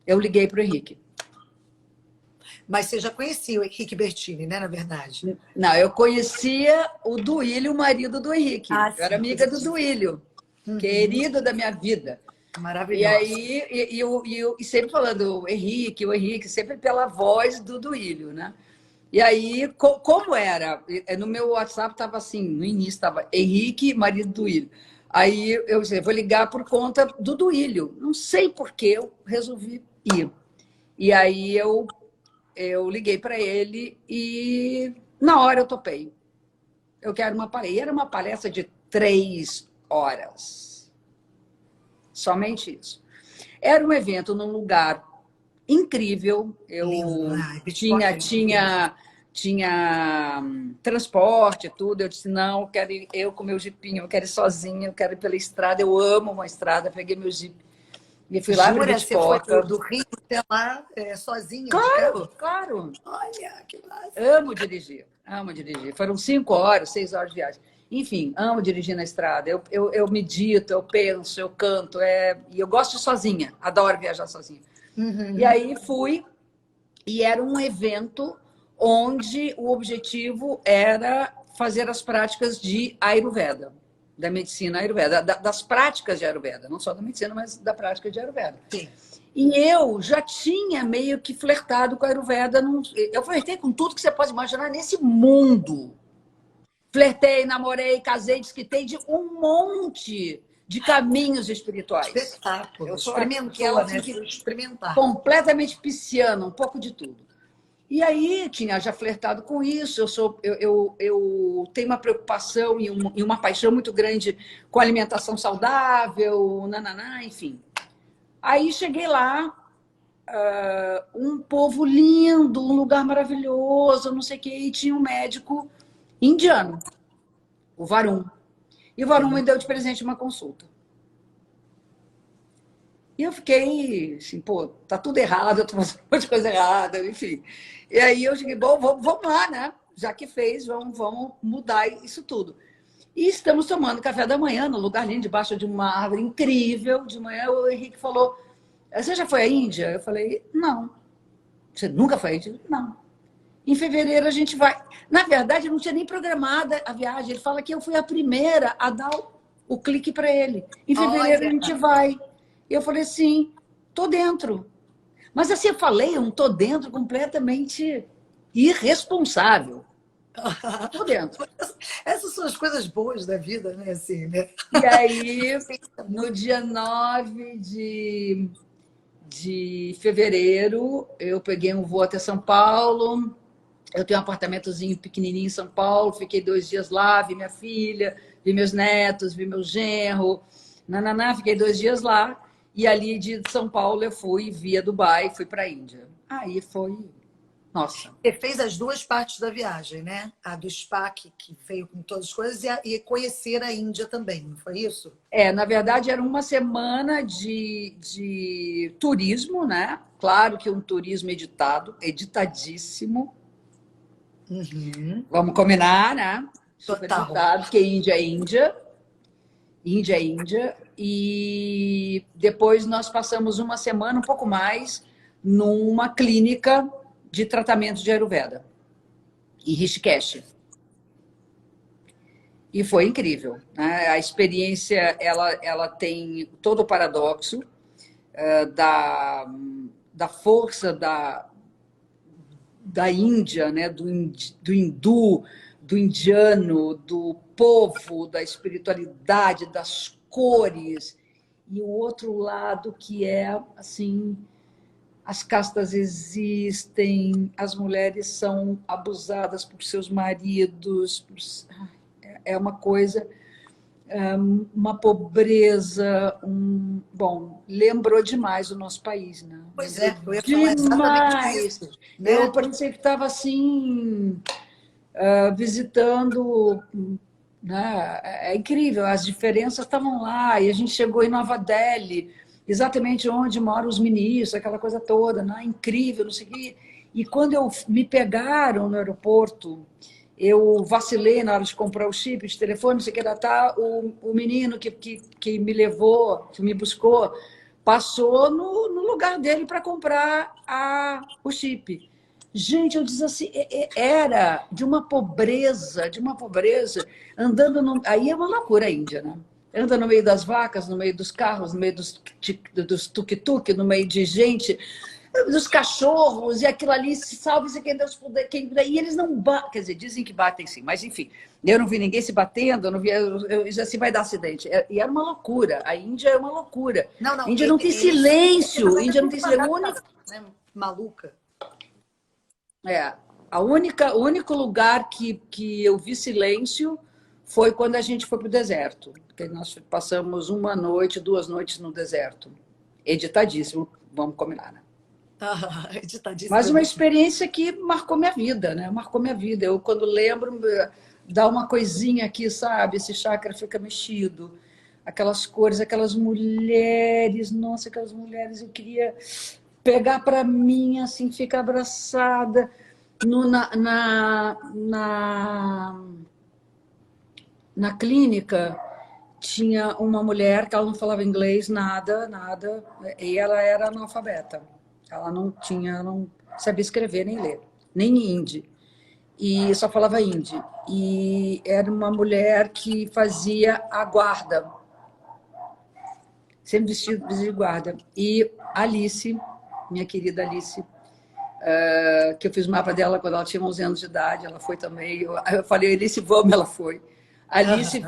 B: eu liguei para o Henrique.
A: Mas você já conhecia o Henrique Bertini, né, na verdade?
B: Não, eu conhecia o Duílio, o marido do Henrique.
A: Ah,
B: Eu era
A: sim,
B: amiga do Duílio, querido da minha vida. E
A: maravilhoso.
B: aí, e sempre falando o Henrique, sempre pela voz do Duílio, né? E aí, como era? No meu WhatsApp estava assim, no início estava Henrique, marido do Duílio. Aí eu disse, vou ligar por conta do Duílio. Não sei por que eu resolvi ir. E aí eu liguei para ele e na hora eu topei. Eu quero uma palestra. E era uma palestra de 3 horas. Somente isso. Era um evento num lugar incrível. Eu tinha transporte, tudo. Eu disse, não, eu quero ir eu com meu jipinho, eu quero ir sozinha, eu quero ir pela estrada. Eu amo uma estrada. Peguei meu jipe e fui lá para
A: Jura? Você foi
B: Ibitipoca.
A: do Rio Até lá, sozinha de
B: Claro,
A: carro?
B: claro.
A: Olha, que massa.
B: Amo dirigir, amo dirigir. Foram 5 horas, 6 horas de viagem. Enfim, amo dirigir na estrada. Eu medito, eu penso, eu canto. E eu gosto de sozinha, adoro viajar sozinha. E
A: Uhum.
B: aí fui, e era um evento onde o objetivo era fazer as práticas de Ayurveda, da medicina Ayurveda, das práticas de Ayurveda, não só da medicina, mas da prática de Ayurveda.
A: Sim.
B: E eu já tinha meio que flertado com a Ayurveda. Eu flertei com tudo que você pode imaginar nesse mundo. Flertei, namorei, casei, desquitei de um monte de caminhos espirituais.
A: Espetáculo.
B: Eu sou aquela
A: Experimentou,
B: assim
A: né?
B: que
A: Foi experimentar.
B: completamente pisciana, um pouco de tudo. E aí tinha já flertado com isso. Eu tenho uma preocupação e uma paixão muito grande com alimentação saudável, nananá, enfim. Aí cheguei lá, um povo lindo, um lugar maravilhoso, não sei o quê, e tinha um médico indiano, o Varun. E o Varun me deu de presente uma consulta. E eu fiquei assim, pô, tá tudo errado, eu tô fazendo um monte de coisa errada, enfim. E aí eu cheguei, bom, vamos lá, né? Já que fez, vamos mudar isso tudo. E estamos tomando café da manhã no lugar lindo, debaixo de uma árvore incrível. De manhã o Henrique falou, você já foi à Índia? Eu falei, não. Você nunca foi à Índia? Não. Em fevereiro a gente vai. Na verdade, não tinha nem programada a viagem. Ele fala que eu fui a primeira a dar o clique para ele. Em fevereiro a
A: Olha,
B: gente vai. E eu falei assim, tô dentro. Mas assim, eu falei, eu não tô dentro completamente irresponsável. Tô dentro.
A: essas são as coisas boas da vida, né? Assim, né?
B: E aí, no dia 9 de fevereiro, eu peguei um voo até São Paulo. Eu tenho um apartamentozinho pequenininho em São Paulo, fiquei 2 dias lá, vi minha filha, vi meus netos, vi meu genro, nananá, fiquei 2 dias lá. E ali de São Paulo eu fui via Dubai, fui para a Índia. Aí foi, nossa.
A: Você fez as duas partes da viagem, né? A do spa, que veio com todas as coisas, e conhecer a Índia também, não foi isso?
B: Na verdade, era uma semana de turismo, né? Claro que um turismo editado, editadíssimo.
A: Uhum.
B: Vamos combinar, né? Super
A: Total.
B: editado, porque Índia é Índia. Índia é Índia. E depois nós passamos uma semana, um pouco mais, numa clínica de tratamento de Ayurveda, em Rishikesh. E foi incrível, né? A experiência, ela tem todo o paradoxo da força da Índia, né? Do hindu, do indiano, do povo, da espiritualidade, das cores, e o outro lado que é assim, as castas existem, as mulheres são abusadas por seus maridos, é uma coisa, uma pobreza, bom, lembrou demais o nosso país, né?
A: Pois
B: Lembrou
A: é, eu ia falar exatamente
B: demais.
A: isso,
B: Eu
A: né?
B: parecia que estava assim, visitando, né? É incrível, as diferenças estavam lá, e a gente chegou em Nova Delhi, exatamente onde moram os ministros, aquela coisa toda, né? Incrível, não sei o quê. E quando me pegaram no aeroporto, eu vacilei na hora de comprar o chip de telefone, não sei o que, tá, o menino que me levou, que me buscou, passou no lugar dele para comprar o chip. Gente, eu disse assim, era de uma pobreza, andando no. Aí é uma loucura a Índia, né? Anda no meio das vacas, no meio dos carros, no meio dos tuk-tuk, no meio de gente, dos cachorros, e aquilo ali, se salve se quem Deus puder, quem puder. E eles não batem, quer dizer, dizem que batem sim, mas enfim, eu não vi ninguém se batendo, eu não vi, assim vai dar acidente. E era uma loucura, a Índia é uma loucura.
A: Não,
B: A
A: não,
B: Índia não tem
A: eles
B: silêncio, a Índia não tem
A: uma
B: silêncio. O único,
A: adaptação, né? Maluca.
B: É, o único lugar que eu vi silêncio foi quando a gente foi para o deserto. Porque nós passamos uma noite, 2 noites no deserto. Editadíssimo, vamos combinar, né?
A: Ah, editadíssimo.
B: Mas uma experiência que marcou minha vida, né? Marcou minha vida. Eu, quando lembro, dá uma coisinha aqui, sabe? Esse chakra fica mexido. Aquelas cores, aquelas mulheres, nossa, aquelas mulheres, eu queria pegar para mim, assim, ficar abraçada. No, na clínica, tinha uma mulher que ela não falava inglês, nada, nada, e ela era analfabeta. Ela não sabia escrever nem ler, nem hindi. E só falava hindi. E era uma mulher que fazia a guarda, sempre vestido de guarda. E Alice, minha querida Alice, que eu fiz o mapa dela quando ela tinha 11 anos de idade, ela foi também. Eu falei, Alice, vamos, ela foi. A Alice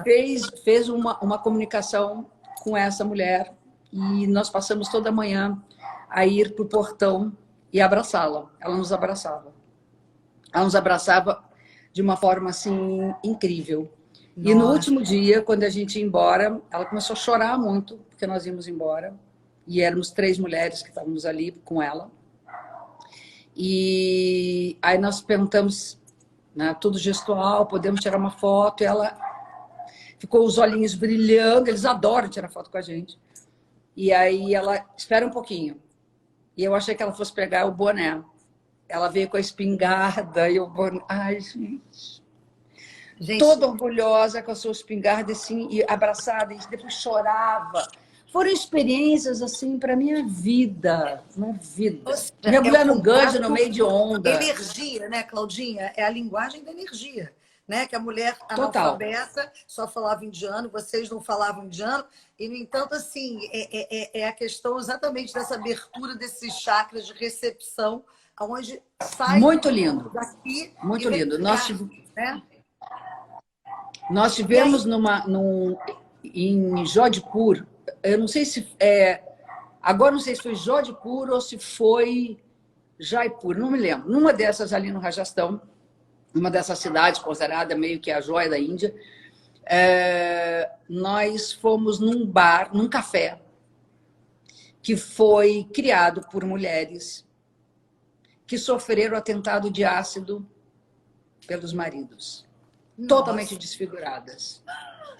B: fez uma comunicação com essa mulher e nós passamos toda manhã a ir para o portão e abraçá-la. Ela nos abraçava. Ela nos abraçava de uma forma assim incrível. Nossa. E no último dia, quando a gente ia embora, ela começou a chorar muito, porque nós íamos embora. E éramos 3 mulheres que estávamos ali com ela. E aí nós perguntamos, né, tudo gestual, podemos tirar uma foto. E ela ficou os olhinhos brilhando, eles adoram tirar foto com a gente. E aí ela, espera um pouquinho. E eu achei que ela fosse pegar o boné. Ela veio com a espingarda e o boné. Ai, gente. Toda orgulhosa com a sua espingarda, assim, e abraçada, e depois chorava. Foram experiências, assim, para minha vida. Minha vida.
A: Seja,
B: mergulhar no Ganges, no meio de onda.
A: Energia, né, Claudinha? É a linguagem da energia. Né? Que a mulher analfabeta só falava indiano, vocês não falavam indiano. E, no entanto, assim, é a questão exatamente dessa abertura desses chakras de recepção, onde sai
B: muito lindo
A: daqui.
B: Muito lindo.
A: Né?
B: Nós tivemos em Jodhpur, eu não sei se agora não sei se foi Jodhpur ou se foi Jaipur, não me lembro. Numa dessas ali no Rajastão, uma dessas cidades considerada meio que a joia da Índia, nós fomos num bar, num café, que foi criado por mulheres que sofreram atentado de ácido pelos maridos. Nossa. Totalmente desfiguradas.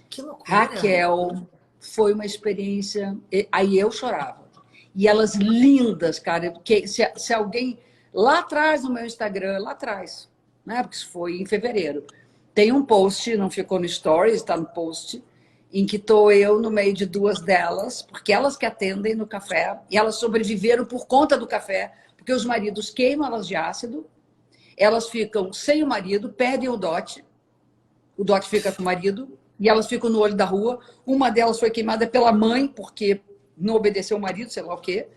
A: Que loucura.
B: Raquel, foi uma experiência... Aí eu chorava. E elas lindas, cara. Porque se alguém... Lá atrás no meu Instagram, lá atrás, né? Porque isso foi em fevereiro, tem um post, não ficou no Stories, está no post, em que estou eu no meio de 2 delas, porque elas que atendem no café, e elas sobreviveram por conta do café, porque os maridos queimam elas de ácido, elas ficam sem o marido, perdem o dote fica com o marido, e elas ficam no olho da rua. Uma delas foi queimada pela mãe, porque não obedeceu o marido, sei lá o quê.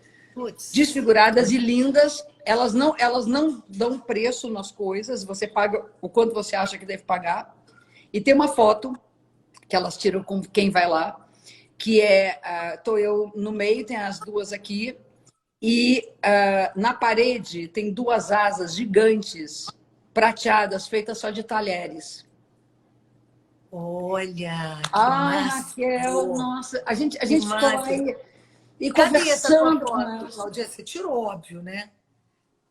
B: Desfiguradas e lindas, elas não dão preço nas coisas, você paga o quanto você acha que deve pagar. E tem uma foto que elas tiram com quem vai lá, que tô eu no meio, tem as 2 aqui, e na parede tem 2 asas gigantes, prateadas, feitas só de talheres.
A: Olha, que
B: Raquel, nossa, a gente foi e
A: cadê
B: conversando
A: essa
B: com ela.
A: foto, Cláudia? Você tirou, óbvio, né?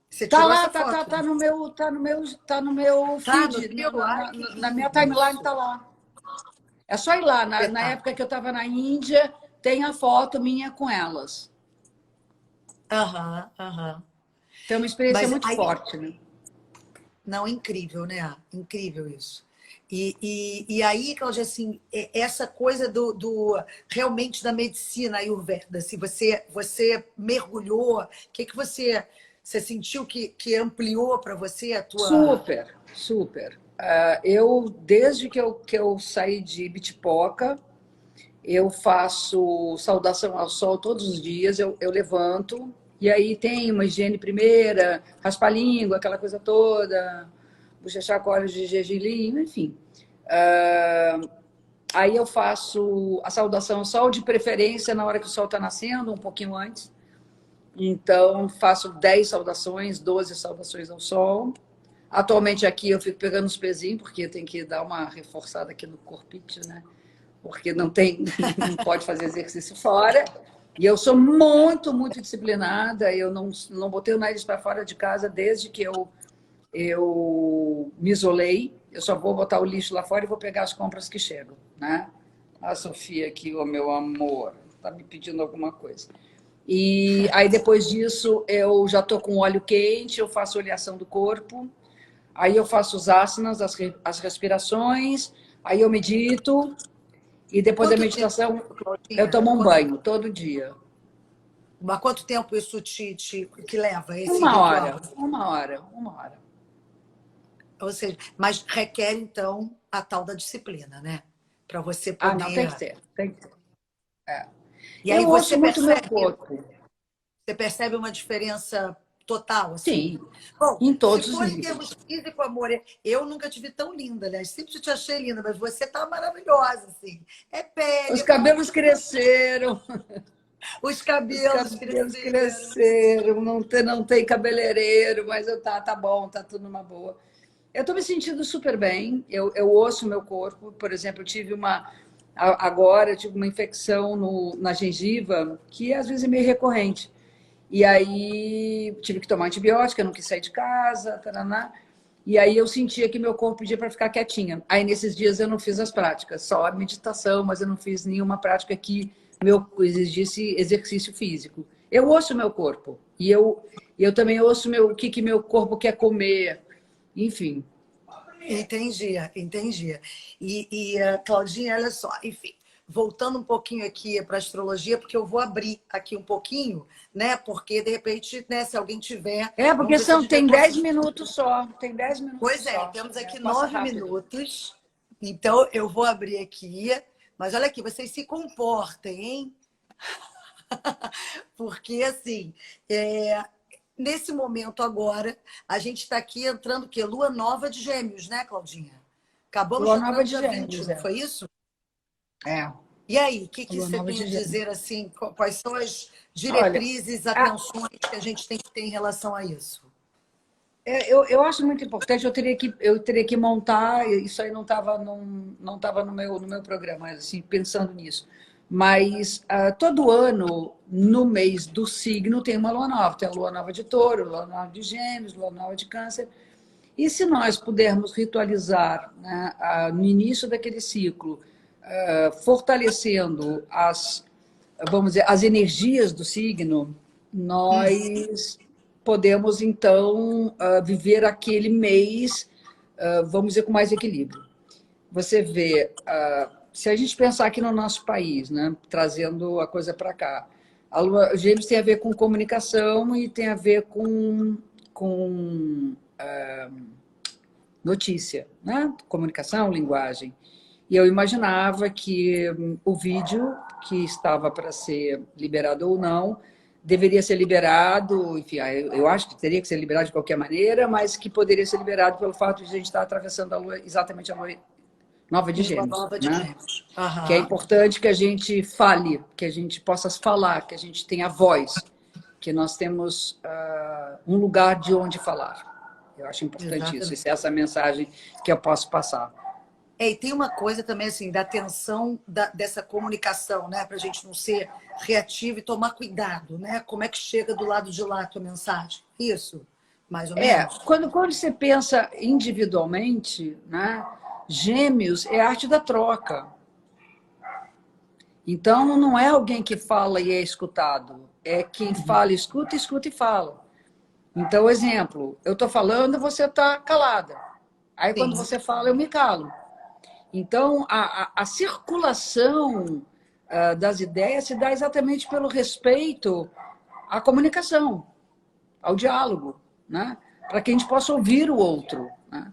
A: Você
B: tá
A: tirou
B: lá,
A: essa foto?
B: Tá no meu feed, na minha timeline tá lá. É só ir lá. Na época que eu estava na Índia, tem a foto minha com elas. Tem uma experiência muito forte, né?
A: Não, incrível, né? Incrível isso. E aí, Cláudia, assim, essa coisa realmente da medicina ayurveda, se você mergulhou, o que você sentiu que ampliou para você a tua...
B: Super, super. Desde que eu saí de Bitipoca, eu faço saudação ao sol todos os dias, eu levanto, e aí tem uma higiene primeira, raspa a língua, aquela coisa toda, bochechar com óleo de gergelim, enfim. Aí eu faço a saudação ao sol, de preferência na hora que o sol está nascendo, um pouquinho antes. Então, faço 10 saudações, 12 saudações ao sol. Atualmente aqui eu fico pegando os pezinhos, porque tem que dar uma reforçada aqui no corpite, né? Porque não pode fazer exercício fora. E eu sou muito, muito disciplinada. Eu não botei o nariz para fora de casa desde que eu me isolei. Eu só vou botar o lixo lá fora e vou pegar as compras que chegam, né? A Sofia aqui, o meu amor, está me pedindo alguma coisa. E aí, depois disso, eu já estou com óleo quente, eu faço oleação do corpo, aí eu faço os asanas, as respirações, aí eu medito, e depois da
A: Quanto tempo,
B: meditação, eu
A: Claudinha?
B: tomo um banho todo dia.
A: Mas quanto tempo isso que leva, esse
B: Uma
A: ritual?
B: hora, uma hora, uma hora.
A: Ou seja, mas requer, então, a tal da disciplina, né? Para você
B: Ah, não, tem que
A: poder.
B: ter, tem que ter. É.
A: E aí
B: Eu ouço muito meu corpo.
A: você percebe uma diferença total, assim.
B: Sim,
A: Bom,
B: em
A: se
B: todos os
A: for em
B: níveis.
A: termos físico, amor, eu nunca te vi tão linda, né? Sempre te achei linda, mas você tá maravilhosa, assim. É pele,
B: Os
A: é tudo
B: cabelos
A: que
B: cresceram,
A: os
B: os
A: cabelos
B: cabelos
A: cresceram.
B: cresceram, não tem cabeleireiro, mas tá bom, tá tudo numa boa. Eu estou me sentindo super bem, eu ouço o meu corpo, por exemplo, agora eu tive uma infecção na gengiva, que às vezes é meio recorrente. E aí tive que tomar antibiótico, eu não quis sair de casa, taraná. E aí eu sentia que meu corpo pedia para ficar quietinha. Aí nesses dias eu não fiz as práticas, só a meditação, mas eu não fiz nenhuma prática que exigisse exercício físico. Eu ouço o meu corpo e eu também ouço o que meu corpo quer comer, enfim.
A: Entendi, entendi. Claudinha, olha só, enfim, voltando um pouquinho aqui para a astrologia, porque eu vou abrir aqui um pouquinho, né? Porque de repente, né, se alguém tiver,
B: É,
A: vamos
B: porque
A: ver se a gente vai
B: tem 10
A: conseguir.
B: minutos só, tem 10 minutos
A: Pois é,
B: só.
A: temos
B: É,
A: aqui
B: passa
A: 9
B: rápido.
A: minutos, então eu vou abrir aqui. Mas olha aqui, vocês se comportem, hein? Porque assim, nesse momento agora, a gente está aqui entrando o quê? Lua nova de Gêmeos, né, Claudinha? Acabamos
B: Lua
A: de entrar
B: nova
A: no
B: de
A: dia
B: Gêmeos,
A: 21,
B: é.
A: foi isso?
B: É,
A: E aí, o que
B: Lua
A: você
B: nova
A: tem
B: de
A: a
B: Gêmeos.
A: dizer assim? Quais são as
B: Olha,
A: diretrizes,
B: a-
A: atenções que a gente tem que ter em relação a isso?
B: eu acho muito importante, eu teria que montar, isso aí não tava no meu programa, assim, pensando nisso. Mas todo ano, no mês do signo, tem uma lua nova. Tem a lua nova de Touro, lua nova de Gêmeos, lua nova de Câncer. E se nós pudermos ritualizar, né, no início daquele ciclo, fortalecendo vamos dizer, as energias do signo, nós podemos, então, viver aquele mês, vamos dizer, com mais equilíbrio. Você vê, se a gente pensar aqui no nosso país, né, trazendo a coisa para cá, a Lua Gêmeos tem a ver com comunicação e tem a ver com notícia, né? Comunicação, linguagem. E eu imaginava que o vídeo, que estava para ser liberado ou não, deveria ser liberado, enfim, eu acho que teria que ser liberado de qualquer maneira, mas que poderia ser liberado pelo fato de a gente estar atravessando a lua, exatamente a lua nova de
A: Lua
B: Gêmeos,
A: nova de
B: né?
A: Gêmeos.
B: Que é
A: Aham.
B: importante que a gente fale, que a gente possa falar, que a gente tenha voz, que nós temos um lugar de onde falar. Eu acho importante isso.
A: Exatamente.
B: Essa é essa mensagem que eu posso passar.
A: E tem uma coisa também, assim, da atenção dessa comunicação, né? Para a gente não ser reativo e tomar cuidado, né? Como é que chega do lado de lá a tua mensagem? Isso, mais ou menos?
B: Quando você pensa individualmente, né, Gêmeos é a arte da troca. Então, não é alguém que fala e é escutado. É quem fala, escuta e fala. Então, exemplo, eu estou falando, você está calada. Aí, quando
A: Sim.
B: você fala, eu me calo. Então, a circulação das ideias se dá exatamente pelo respeito à comunicação, ao diálogo, né? Para que a gente possa ouvir o outro. Né?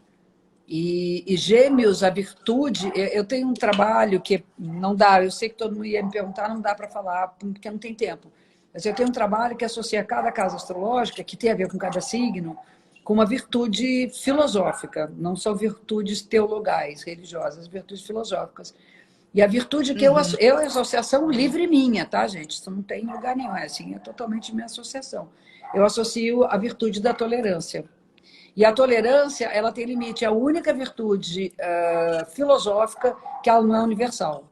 B: E Gêmeos, a virtude, eu tenho um trabalho que não dá, eu sei que todo mundo ia me perguntar, não dá para falar, porque não tem tempo. Mas eu tenho um trabalho que associa cada casa astrológica, que tem a ver com cada signo, com uma virtude filosófica, não são virtudes teologais, religiosas, virtudes filosóficas. E a virtude que eu é associação livre minha, tá, gente? Isso não tem lugar nenhum, é assim, é totalmente minha associação. Eu associo a virtude da tolerância. E a tolerância, ela tem limite, é a única virtude filosófica que ela não é universal.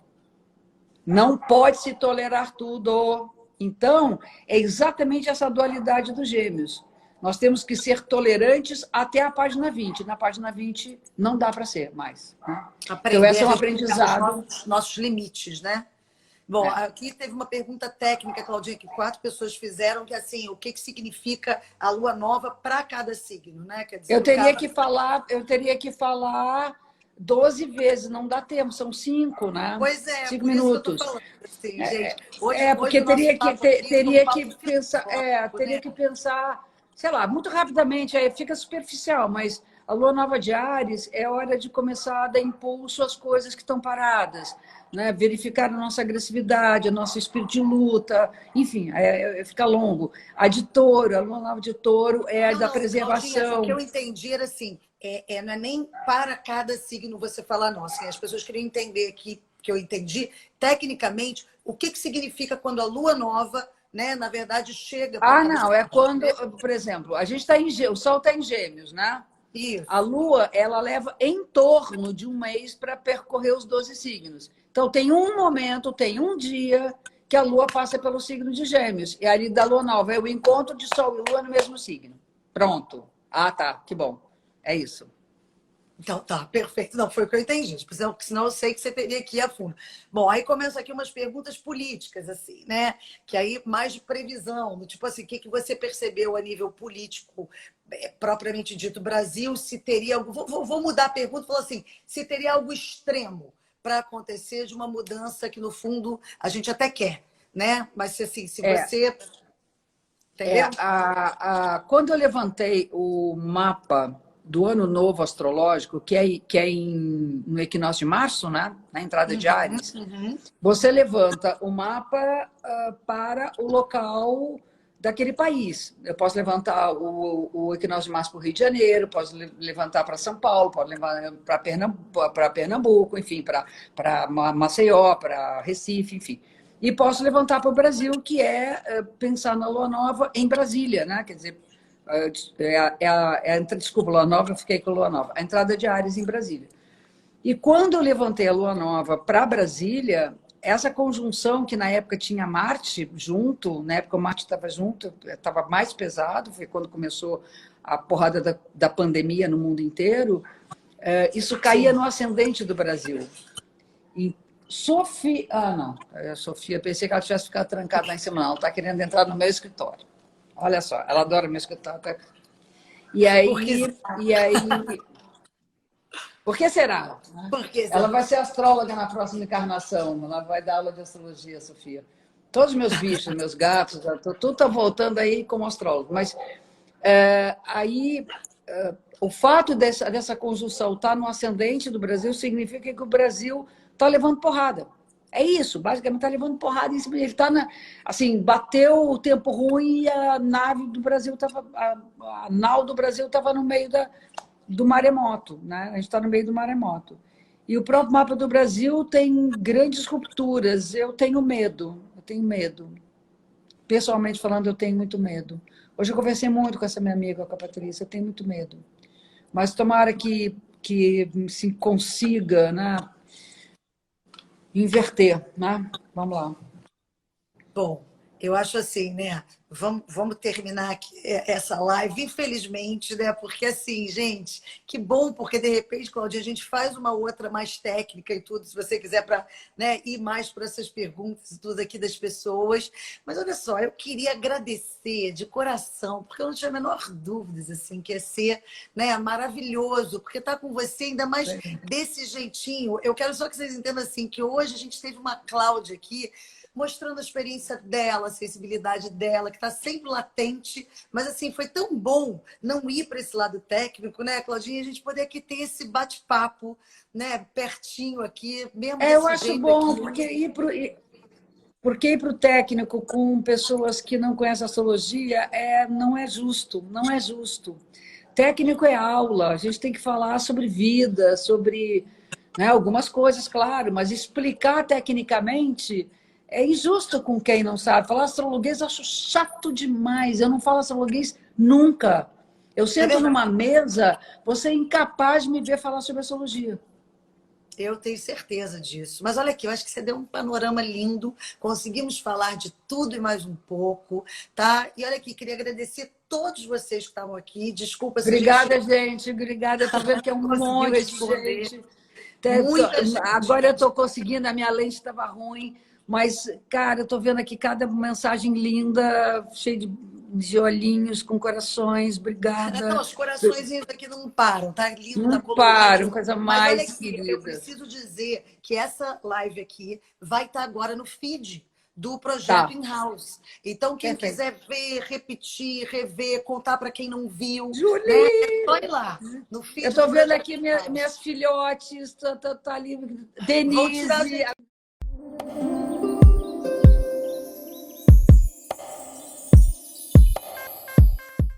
B: Não pode se tolerar tudo. Então, é exatamente essa dualidade dos Gêmeos. Nós temos que ser tolerantes até a página 20. Na página 20 não dá para ser mais. Né? Então,
A: Aprender
B: esse
A: a
B: é um
A: respeitar os
B: aprendizado.
A: nossos limites, né? Bom, aqui teve uma pergunta técnica, Claudinha, que 4 pessoas fizeram, que assim, o que que significa a lua nova para cada signo, né? Quer dizer,
B: Eu
A: no
B: teria
A: caso,
B: que falar 12 vezes, não dá tempo, são 5, né?
A: pois é,
B: 5
A: por isso que eu estou
B: minutos.
A: falando, assim, gente. Hoje
B: Porque
A: o nosso papo aqui foi um
B: teria
A: papo
B: que pensar,
A: filosófico,
B: teria
A: né?
B: que pensar, sei lá, muito rapidamente, aí fica superficial, mas a lua nova de Áries é hora de começar a dar impulso às coisas que estão paradas, né? Verificar a nossa agressividade, o nosso espírito de luta, enfim, fica longo. A de Touro, a lua nova de Touro é a
A: Não,
B: da
A: não, Claudinha, o que
B: preservação.
A: eu entendi era assim, não é nem para cada signo você falar, não. Assim, as pessoas queriam entender aqui, que eu entendi, tecnicamente, o que que significa quando a lua nova, né, na verdade, chega para
B: Ah,
A: cada
B: não,
A: signo.
B: é quando, por exemplo, a gente está o Sol está em Gêmeos, né? A
A: Isso.
B: Lua, ela leva em torno de um mês para percorrer os 12 signos. Então, tem um momento, tem um dia que a Lua passa pelo signo de Gêmeos. E ali da Lua nova é o encontro de Sol e Lua no mesmo signo. Pronto. Ah, tá, que bom. É isso.
A: Então, tá, perfeito. Não, foi o que eu entendi. Tipo, senão eu sei que você teria que ir a fundo. Bom, aí começam aqui umas perguntas políticas, assim, né? Que aí mais de previsão, tipo assim, o que que você percebeu a nível político, propriamente dito, Brasil, se teria algo. Vou mudar a pergunta e falar assim: se teria algo extremo para acontecer de uma mudança que, no fundo, a gente até quer, né? Mas se assim, se
B: É,
A: você. Entendeu?
B: quando eu levantei o mapa do ano novo astrológico, no equinócio de março, né? Na entrada de
A: Uhum,
B: Áries,
A: uhum.
B: você levanta o mapa para o local daquele país. Eu posso levantar o equinócio de março para o Rio de Janeiro, posso levantar para São Paulo, posso levar para Pernambuco, enfim, para Maceió, para Recife, enfim. E posso levantar para o Brasil, que é pensar na Lua Nova em Brasília, né? Quer dizer, desculpa, Lua Nova, eu fiquei com Lua Nova. A entrada de Áries em Brasília. E quando eu levantei a Lua Nova para Brasília, essa conjunção que na época tinha Marte junto, na época o Marte estava junto, estava mais pesado, foi quando começou a porrada da pandemia no mundo inteiro, isso caía
A: Sim.
B: no ascendente do Brasil. E Sofia. Ah, não. Sofia, pensei que ela tivesse ficado trancada lá em cima, não. Ela está querendo entrar no meu escritório. Olha só, ela adora meu escritório. E
A: Porque,
B: aí, e aí. Por que será?
A: porque
B: Ela vai ser astróloga na próxima encarnação. Ela vai dar aula de astrologia, Sofia. Todos os meus bichos, meus gatos, tudo está voltando aí como astrólogo. Mas o fato dessa conjunção estar no ascendente do Brasil significa que o Brasil está levando porrada. É isso, basicamente está levando porrada em cima. Ele está assim, bateu o tempo ruim e a nave do Brasil estava. A nau do Brasil estava no meio do maremoto, né? A gente está no meio do maremoto. E o próprio mapa do Brasil tem grandes rupturas. Eu tenho medo, eu tenho medo. Pessoalmente falando, eu tenho muito medo. Hoje eu conversei muito com essa minha amiga, com a Patrícia, eu tenho muito medo. Mas tomara que se consiga, né, inverter, né? Vamos lá.
A: bom, eu acho assim, né? Vamos terminar aqui essa live, infelizmente, né? Porque assim, gente, que bom, porque de repente, Claudia, a gente faz uma outra mais técnica e tudo, se você quiser para, né, ir mais para essas perguntas e tudo aqui das pessoas. Mas olha só, eu queria agradecer de coração, porque eu não tinha a menor dúvida assim que ia ser, né, maravilhoso, porque tá com você ainda mais desse jeitinho. Eu quero só que vocês entendam assim que hoje a gente teve uma Cláudia aqui mostrando a experiência dela, a sensibilidade dela, que está sempre latente. Mas, assim, foi tão bom não ir para esse lado técnico, né, Claudinha? A gente poder aqui ter esse bate-papo, né, pertinho aqui, mesmo
B: Eu
A: desse
B: acho
A: jeito
B: bom,
A: aqui.
B: porque ir para o técnico com pessoas que não conhecem astrologia não é justo, não é justo. Técnico é aula, a gente tem que falar sobre vida, sobre, né, algumas coisas, claro, mas explicar tecnicamente é injusto com quem não sabe. Falar astrologuês eu acho chato demais, eu não falo astrologuês nunca. Eu
A: É
B: sento
A: verdade.
B: numa mesa, você é incapaz de me ver falar sobre astrologia.
A: Eu tenho certeza disso. Mas olha aqui, eu acho que você deu um panorama lindo. Conseguimos falar de tudo e mais um pouco, tá? E olha aqui, queria agradecer todos vocês que estavam aqui. Desculpa se a gente
B: Obrigada, gente. Obrigada. Estou vendo que é um
A: conseguiu
B: monte de
A: responder.
B: gente.
A: Muita gente.
B: Agora eu estou conseguindo, a minha lente estava ruim. Mas, cara, eu tô vendo aqui cada mensagem linda, cheia de olhinhos, com corações.
A: Não,
B: Obrigada.
A: os coraçõezinhos aqui não param, tá lindo, tá
B: Não param,
A: colorido.
B: coisa
A: Mas olha
B: mais
A: aqui, eu
B: querida.
A: preciso dizer que essa live aqui vai estar agora no feed do projeto
B: Tá,
A: In-House. Então, quem
B: perfeito.
A: quiser ver, repetir, rever, contar para quem não viu, né? É
B: Julie!
A: só ir lá no
B: Eu
A: feed
B: tô
A: do
B: vendo
A: projeto
B: aqui
A: In-House.
B: minhas filhotes, tá ali,
A: Vou tirar
B: Denise.
A: gente